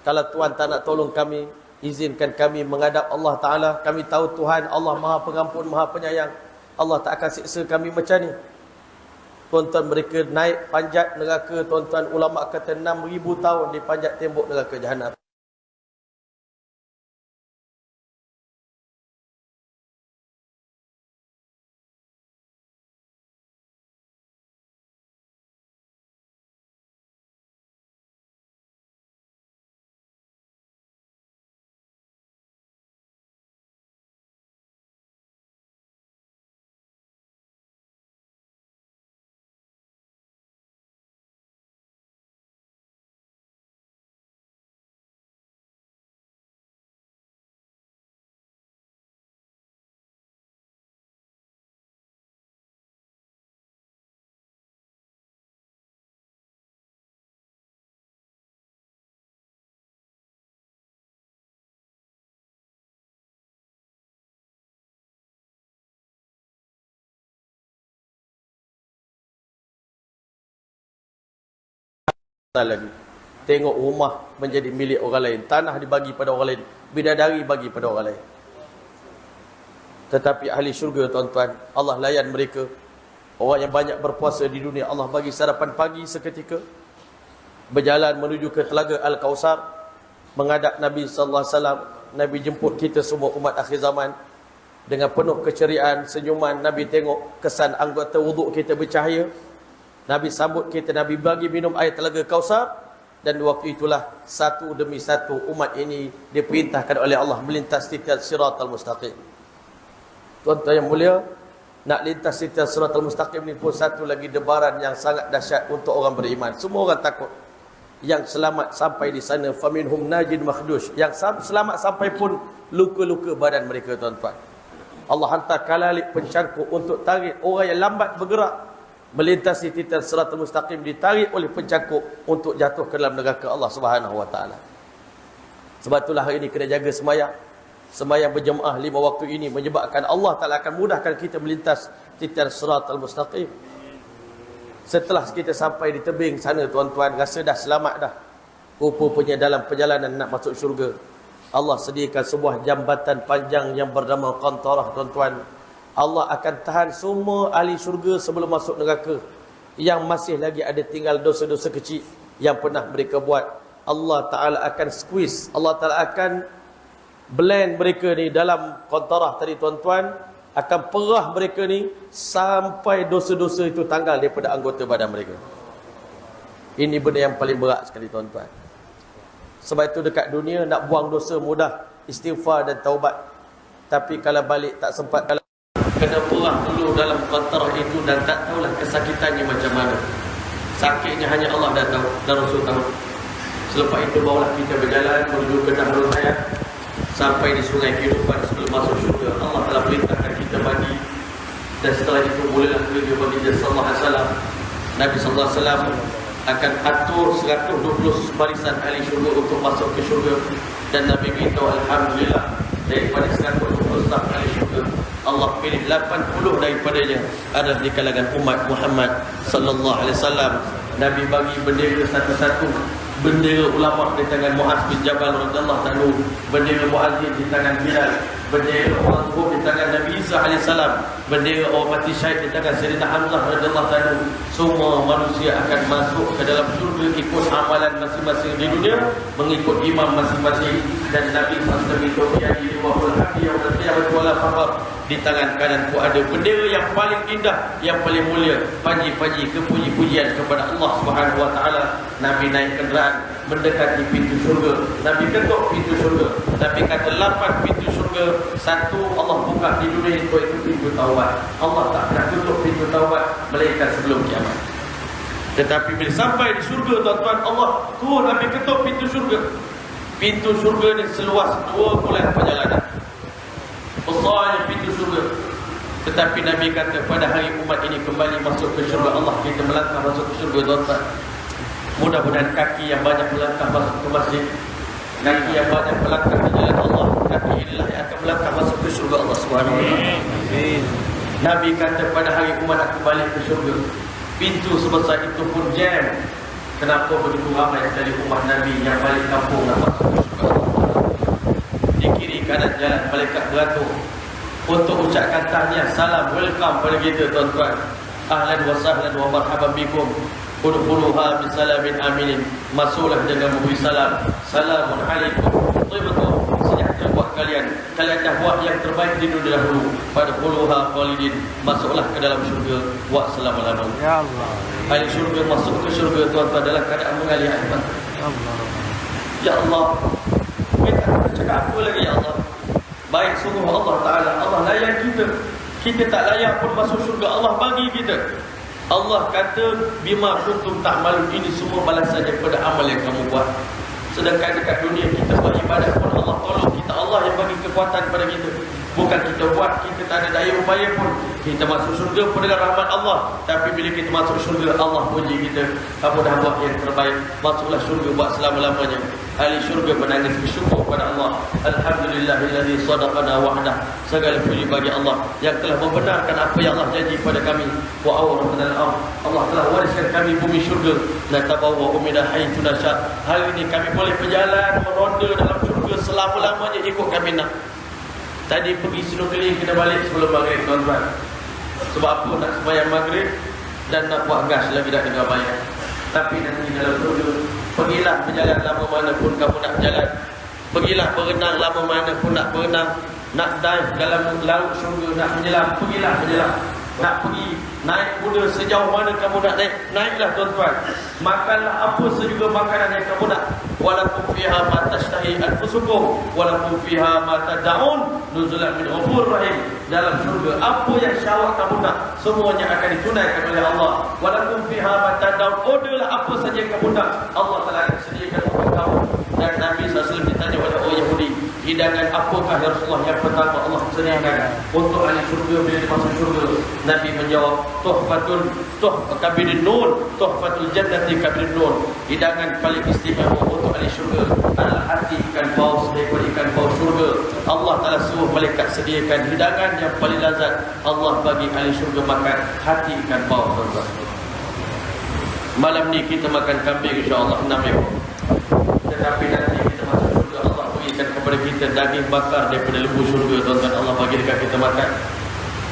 kalau Tuhan tak nak tolong kami, izinkan kami menghadap Allah Ta'ala. Kami tahu Tuhan Allah Maha Pengampun, Maha Penyayang. Allah tak akan siksa kami macam ni. Tuan-tuan, mereka naik panjat neraka, tuan-tuan, ulama kata 6,000 tahun dipanjat tembok neraka jahanam. Lagi tengok rumah menjadi milik orang lain, tanah dibagi pada orang lain, bidadari bagi pada orang lain. Tetapi ahli syurga, tuan-tuan, Allah layan mereka. Orang yang banyak berpuasa di dunia, Allah bagi sarapan pagi seketika, berjalan menuju ke telaga Al-Kausar, menghadap Nabi sallallahu alaihi wasallam. Nabi jemput kita semua umat akhir zaman dengan penuh keceriaan, senyuman. Nabi tengok kesan anggota wuduk kita bercahaya. Nabi sambut kita, Nabi bagi minum air telaga Kausar. Dan waktu itulah satu demi satu umat ini diperintahkan oleh Allah melintas titik siratal mustaqim. Tuan-tuan yang mulia, nak lintas titik siratal mustaqim ni pun satu lagi debaran yang sangat dahsyat untuk orang beriman. Semua orang takut. Yang selamat sampai di sana, faminhum najin makhdush. Yang selamat sampai pun luka-luka badan mereka, tuan-tuan. Allah hantar kalalik pencangkuk untuk tarik orang yang lambat bergerak melintasi titik siratal mustaqim, ditarik oleh pencangkuk untuk jatuh ke dalam neraka Allah Subhanahu wa taala. Sebab itulah hari ini kena jaga sembahyang. Sembahyang berjemaah 5 waktu ini menyebabkan Allah Taala akan mudahkan kita melintas titik siratal mustaqim. Setelah kita sampai di tebing sana, tuan-tuan, rasa dah selamat dah. Rupanya dalam perjalanan nak masuk syurga, Allah sediakan sebuah jambatan panjang yang bernama Qantarah, tuan-tuan. Allah akan tahan semua ahli syurga sebelum masuk neraka yang masih lagi ada tinggal dosa-dosa kecil yang pernah mereka buat. Allah Ta'ala akan squeeze, Allah Ta'ala akan blend mereka ni dalam kontarah tadi tuan-tuan, akan perah mereka ni sampai dosa-dosa itu tanggal daripada anggota badan mereka. Ini benda yang paling berat sekali tuan-tuan. Sebab itu dekat dunia nak buang dosa mudah, istighfar dan taubat. Tapi kalau balik tak sempat, kalau kena perah dulu dalam kontarah itu dan tak tahulah kesakitannya macam mana. Sakitnya hanya Allah dah tahu dan Rasul tahu. Selepas itu barulah kita berjalan menuju ke Darul Hayat sampai di sungai kehidupan sebelum masuk syurga. Allah telah perintahkan kita mandi, dan setelah itu bolehlah pergi baginda sallallahu alaihi wasallam. Nabi sallallahu alaihi wasallam akan atur 120 barisan ahli syurga untuk masuk ke syurga, dan Nabi beritahu alhamdulillah daripada 120 staf ahli syurga Allah pilih 80 daripadanya ada di kalangan umat Muhammad sallallahu alaihi wasallam. Nabi bagi bendera satu-satu. Bendera ulama di tangan Muaz bin Jabal radhiyallahu anhu, bendera Muazzin di tangan Bilal, bendera orang tua di tangan Nabi Isa alaihissalam, bendera orang mati syahid di tangan Sayyidina Hamzah radhiyallahu anhu. Semua manusia akan masuk ke dalam syurga ikut amalan masing-masing di dunia, mengikut imam masing-masing. Dan Nabi sallallahu alaihi wasallam di wahul hadi yang bertiada wala fakhr, di tangan kananku ada bendera yang paling indah, yang paling mulia, panji-panji kepuji-pujian kepada Allah Subhanahu wa taala. Nabi naik kenderaan mendekati pintu syurga. Nabi ketuk pintu syurga. Nabi kata 8 pintu syurga. Satu Allah buka di dunia itu pintu taubat. Allah tak pernah tutup pintu taubat melainkan sebelum kiamat. Tetapi bila sampai di syurga tuan-tuan, Allah turun Nabi ketuk pintu syurga. Pintu syurga ni seluas 2 bulan perjalanan. Besarnya pintu syurga. Tetapi Nabi kata pada hari umat ini kembali masuk ke syurga Allah, kita melangkah masuk ke syurga tuan-tuan. Mudah-mudahan kaki yang banyak melangkah masuk ke masjid, kaki yang banyak melangkah ke jalan Allah, kaki inilah yang akan melangkah masuk ke syurga Allah Subhanahu wa taala. Nabi kata pada hari umat akan balik ke syurga, pintu sebesar itu pun jam. Kenapa begitu ramai dari umat Nabi yang balik kampung nak masuk ke syurga Allah? Di kiri kanan jalan malaikat beratur untuk ucapkan tahniah, salam, welcome pada kita tuan-tuan. Ahlan wa sahlan wa marhaban bikum. Udkhuluha bisalamin aminin. Masuklah dengan memberi salam. Salamun alaikum. Thibtum, sejahtera buat kalian. Kalian dah buat yang terbaik di dunia dahulu. Fadkhuluha khalidin. Masuklah ke dalam syurga wa selama-lamanya. Ya Allah. Ahli syurga masuk ke syurga tuan-tuan dalam keadaan mengalir air mata. Ya Allah. Kita nak cakap apa lagi ya Allah? Baik sungguh Allah Ta'ala. Allah layan kita. Kita tak layak pun masuk syurga. Allah bagi kita. Allah kata bima kuntum ta'malun, ini semua balasan daripada amal yang kamu buat. Sedangkan dekat dunia kita buat ibadat pun Allah tolong kita, Allah yang bagi kekuatan pada kita. Bukan kita buat, kita tak ada daya upaya pun. Kita masuk syurga pun dengan rahmat Allah. Tapi bila kita masuk syurga, Allah puji kita. Kamu dah buat yang terbaik. Masuklah syurga buat selama-lamanya. Ahli syurga menangis bersyukur kepada Allah. Alhamdulillahillazi sadaqana wa'dah. Segala puji bagi Allah yang telah membenarkan apa yang Allah janji pada kami. Wa awratnal ardh. Allah telah wariskan kami bumi syurga. La tabawwa'u min haitsu nasha. Hari ini kami boleh berjalan meronda dalam syurga selama-lamanya ikut kami nak. Tadi pergi snorkeling, kena balik sebelum maghrib tuan-tuan. Sebab apa? Nak sembahyang maghrib dan nak buat gas lagi dah dengar bayar. Tapi nanti dalam syurga, pergilah berjalan lama mana pun kamu nak berjalan. Pergilah berenang lama mana pun nak berenang. Nak dive dalam laut syurga, nak menyelam, pergilah menyelam. Nak pergi naik kuda sejauh mana kamu nak naik, naiklah tuan-tuan. Makanlah apa sejuga makanan yang kamu nak. Walakum fiha ma tashtahi anfusukum walakum fiha ma tad'un nuzulan min ghafurur rahim. Dalam syurga apa yang syahwat kamu nak semuanya akan ditunaikan oleh Allah. Walakum fiha ma tad'un, orderlah apa saja yang kamu nak, Allah telah akan sediakan untuk kamu. Dan Nabi SAW ditanya oleh orang Yahudi, hidangan apakah ya Rasulullah yang pertama Allah sediakan untuk ahli syurga bila masuk syurga? Nabi menjawab, tuhfatul kabidun nun, tuhfatul jannati kabidun nun. Hidangan paling istimewa untuk ahli syurga adalah hati ikan paus daripada ikan paus syurga. Allah Ta'ala suruh malaikat sediakan hidangan yang paling lazat. Allah bagi ahli syurga makan hati ikan paus. Malam ni kita makan kambing insya-Allah 6 ekor. Tetapi nanti kita masuk syurga, Allah berikan kepada kita daging bakar daripada lembu syurga tuan-tuan. Allah bagi dekat kita makan.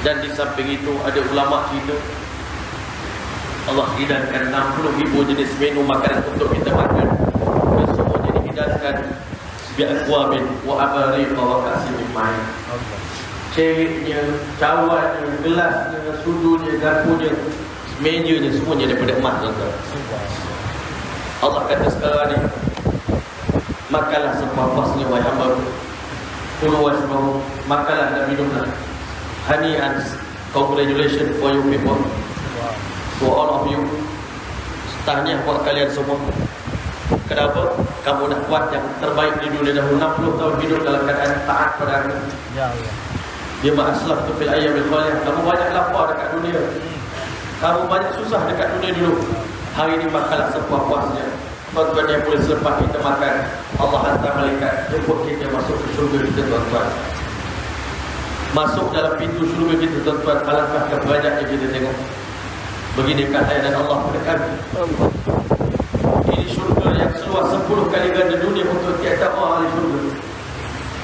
Dan di samping itu ada ulama cerita Allah hidangkan 60,000 jenis menu makanan untuk kita makan. Dan semua bi'akwabin wa abariqa wa kasimin main. Ceritnya, cawannya, gelasnya, sudunya, dapurnya, mejanya, semuanya daripada emas, tuan-tuan. Allah kata sekarang ni, makanlah sepuas-puasnya wahai hamba. Kulu washrabu, makanlah dan minumlah. Hani'an, congratulations for you people, for all of you. Tahniah buat kalian semua. Kenapa? Kamu dah buat yang terbaik di dunia, dah 60 tahun hidup dalam keadaan taat pada aku. Ya Allah. Dia ma'aslaf tu fil ayyamil khaliyah. Kamu banyak lapar dekat dunia, kamu banyak susah dekat dunia dulu. Hari ini makanlah sepuas-puasnya. Tuan-tuan yang boleh selepas kita makan, Allah hantar malaikat jemput kita masuk ke syurga kita, tuan-tuan. Masuk dalam pintu syurga kita, tuan-tuan. Alangkah keberadaannya kita tengok. Begini kata dan Allah kepada kami, ini syurga yang seluas 10 kali ganda dunia untuk tiap-tiap orang ahli syurga.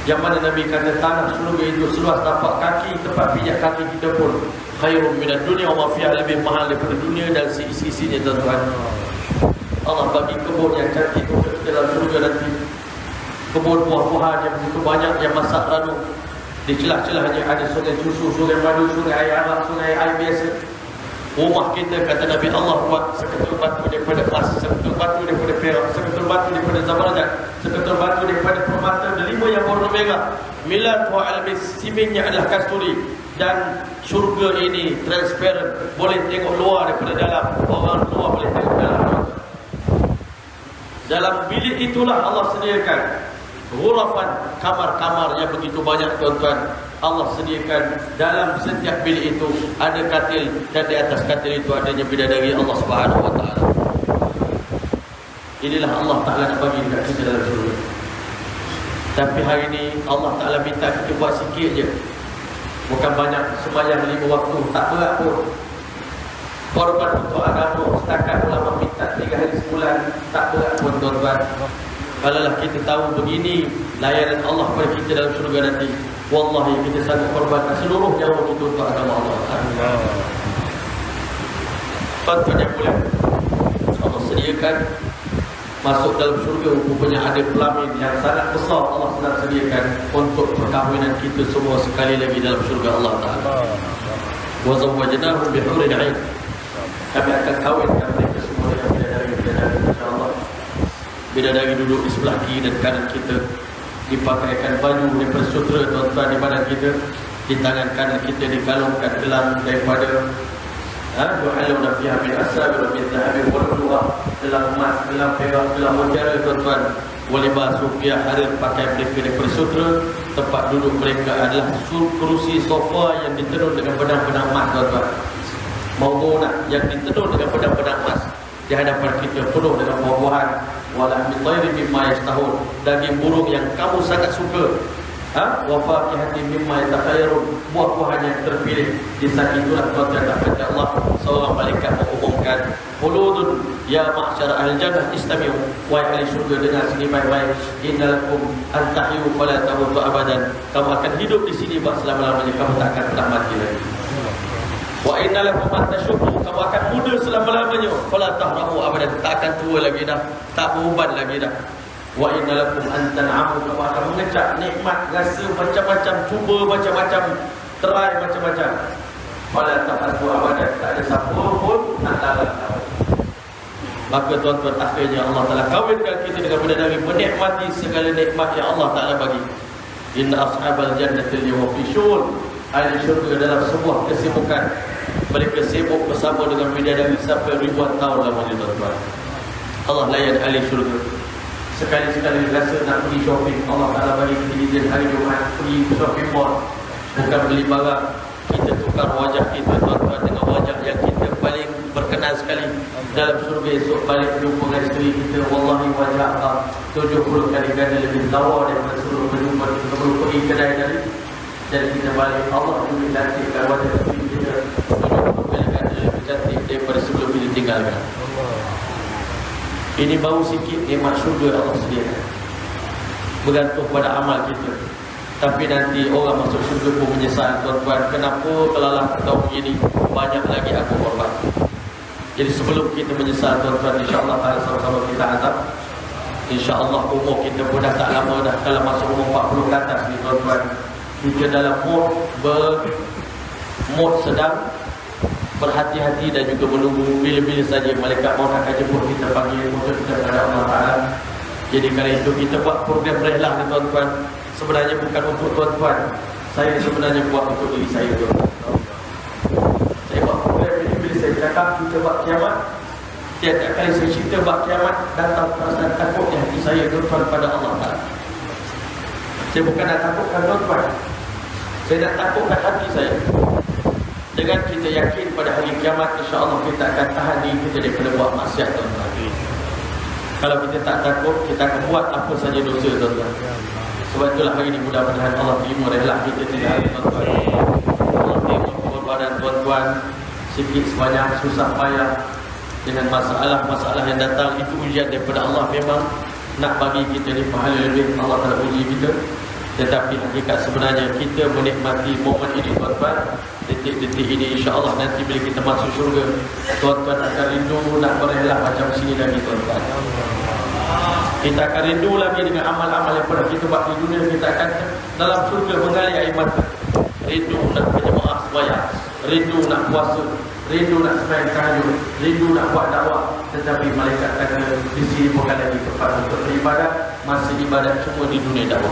Yang mana Nabi kata tanah syurga itu seluas tapak kaki, tempat pijak kaki kita pun khairun minad dunia wa ma fiha, lebih mahal daripada dunia dan isi-isinya, tuan-tuan. Allah bagi kebun yang cantik untuk kita dalam syurga nanti. Kebun buah-buahan yang begitu banyak, yang masak ranu. Di celah-celahnya ada sungai susu, sungai madu, sungai air arak, sungai air biasa. Rumah kita, kata Nabi, Allah buat seketul batu daripada emas, seketul batu daripada perak, seketul batu daripada zamarjad, seketul batu daripada permata delima yang warna merah. Milat wa albis, simennya adalah kasturi. Dan syurga ini transparent, boleh tengok luar daripada dalam. Orang luar boleh tengok dalam. Dalam bilik itulah Allah sediakan ghurafan, kamar-kamar yang begitu banyak, tuan-tuan. Allah sediakan dalam setiap bilik itu ada katil, dan di atas katil itu adanya bidadari Allah Subhanahu wa taala. Inilah Allah Taala nak bagi dekat kita dalam syurga. Tapi hari ini Allah Taala minta kita buat sikit je. Bukan banyak, sembahyang 5 waktu, tak berat pun. Korban untuk agama, setakat ulama minta 3 hari sebulan, tak berat pun, tuan-tuan. Kalaulah kita tahu begini layanan Allah kepada kita dalam syurga nanti, wallahi kita sanggup korbankan seluruh nyawa kita untuk agama Allah. Tuan-tuan yang mulia, Allah sediakan masuk dalam syurga, rupanya ada pelamin yang sangat besar Allah sedang sediakan untuk perkahwinan kita semua sekali lagi dalam syurga Allah Ta'ala. Wa zawwajnahum bihurin 'ain. Kami akan kawinkan mereka semua dengan bidadari-bidadari, insya-Allah. Bidadari duduk di sebelah kiri dan kanan kita, dipakaikan baju daripada sutera, tuan-tuan, di badan kita. Di tangan kanan kita dikalungkan gelang daripada yu'alluna fiha min asabir min dhahabin wa lu'lu'ah, gelang emas, gelang perak, gelang mutiara, tuan-tuan. Walibasu fiha harir, pakai mereka daripada sutera. Tempat duduk mereka adalah kerusi sofa yang ditenun dengan benang-benang emas, tuan-tuan. Maudhunah yang ditenun dengan benang-benang emas. Di hadapan kita penuh dengan buah-buahan, wala min tayrin mimma yashtahun, daging burung yang kamu sangat suka. Wa faqihatin mimma yatakhayyarun, buah-buahan yang terpilih. Di saat itulah, tuan-tuan, kata Allah, seorang malaikat mengumumkan, khuludun ya ma'syar ahli jannah istami'u, wahai ahli syurga, dengar sini baik-baik. Innalakum an tahyu fala tamutu abadan, kamu akan hidup di sini selama-lamanya, kamu tak akan pernah mati lagi. Wa innalakum an tashubbu, kamu akan muda selama-lamanya, fala tahramu abadan, tak akan tua lagi dah, tak beruban lagi dah. Wa innalakum an tan'amu, kamu akan mengecap nikmat, rasa macam-macam, cuba macam-macam, try macam-macam. Fala tahramu abadan, tak ada siapa pun nak larang kamu. Maka, tuan-tuan, akhirnya Allah Ta'ala kawinkan kita dengan bidadari, menikmati segala nikmat yang Allah Ta'ala bagi. Inna ashabal jannati al-yawma fi syughul, ahli syurga dalam sebuah kesibukan. Mereka sibuk bersama dengan bidadari sampai ribuan tahun lamanya, tuan-tuan. Allah layan ahli syurga. Sekali-sekali rasa nak pergi shopping, Allah Ta'ala bagi kita hari Jumaat pergi shopping mall. Bukan beli barang, kita tukar wajah kita, tuan-tuan, dengan wajah yang kita paling berkenan sekali dalam syurga. Esok balik jumpa dengan isteri kita, wallahi wajah Allah 70 kali ganda lebih lawa daripada seluruh berjumpa kita sebelum pergi kedai tadi. Dan kita balik, Allah juga cantikkan wajah isteri kita 70 kali ganda lebih cantik daripada sebelum kita tinggalkan. Ini baru sikit nikmat syurga Allah sediakan, bergantung pada amal kita. Tapi nanti orang masuk syurga pun menyesal, tuan-tuan, kenapa kelalah atau begini, banyak lagi aku korban. Jadi sebelum kita menyesal, tuan-tuan, insya-Allah sama-sama kita azab. InsyaAllah umur kita pun dah tak lama dah, kalau masuk umur 40 ke atas ni tuan-tuan. Kita dalam mood sedang berhati-hati dan juga menunggu bila-bila saja malaikat maut akan jemput kita, panggil untuk kita kepada Allah Ta'ala. Jadi kerana itu kita buat program rehlah ni tuan-tuan, sebenarnya bukan untuk tuan-tuan. Saya sebenarnya buat untuk diri saya tuan-tuan. Saya buat program ini bila saya cakap kita buat kiamat. Tiap-tiap kali saya cerita buat kiamat, datang perasaan takut di hati saya tuan-tuan pada Allah Ta'ala. Saya bukan nak takutkan tuan-tuan, saya nak takutkan hati saya. Dengan kita yakin pada hari kiamat, insya-Allah kita akan tahan diri kita daripada buat maksiat tuan-tuan. Kalau kita tak takut, kita akan buat apa saja dosa tuan-tuan. Sebab itulah hari ini mudah-mudahan Allah terima rehlah kita tidak hari tuan-tuan. Allah terima pengorbanan tuan-tuan, sikit sebanyak susah payah dengan masalah-masalah yang datang. Itu ujian daripada Allah. Memang nak bagi kita ni pahala lebih, Allah telah uji kita. Tetapi hakikat sebenarnya kita menikmati momen ini tuan-tuan. Detik-detik ini insya-Allah nanti bila kita masuk syurga, tuan-tuan akan rindu nak berehlah macam sini lagi tuan-tuan. Kita akan rindu lagi dengan amal-amal yang pernah kita buat di dunia. Kita akan dalam syurga mengalir air mata. Rindu nak berjemaah sembahyang, rindu nak puasa, rindu nak sembahyang tahajud, rindu nak buat dakwah. Tetapi malaikat kata di sini bukan lagi tempat untuk beribadat, masih ibadat cuma di dunia dakwah.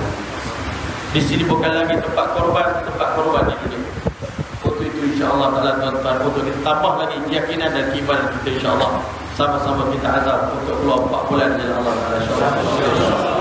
Di sini bukan lagi tempat korban di dunia. Untuk itu insya-Allah Ta'ala tuan-tuan, untuk kita tambah lagi keyakinan dan keimanan kita insya-Allah. Sama-sama kita azam untuk keluar 4 bulan jalan Allah Ta'ala insya-Allah.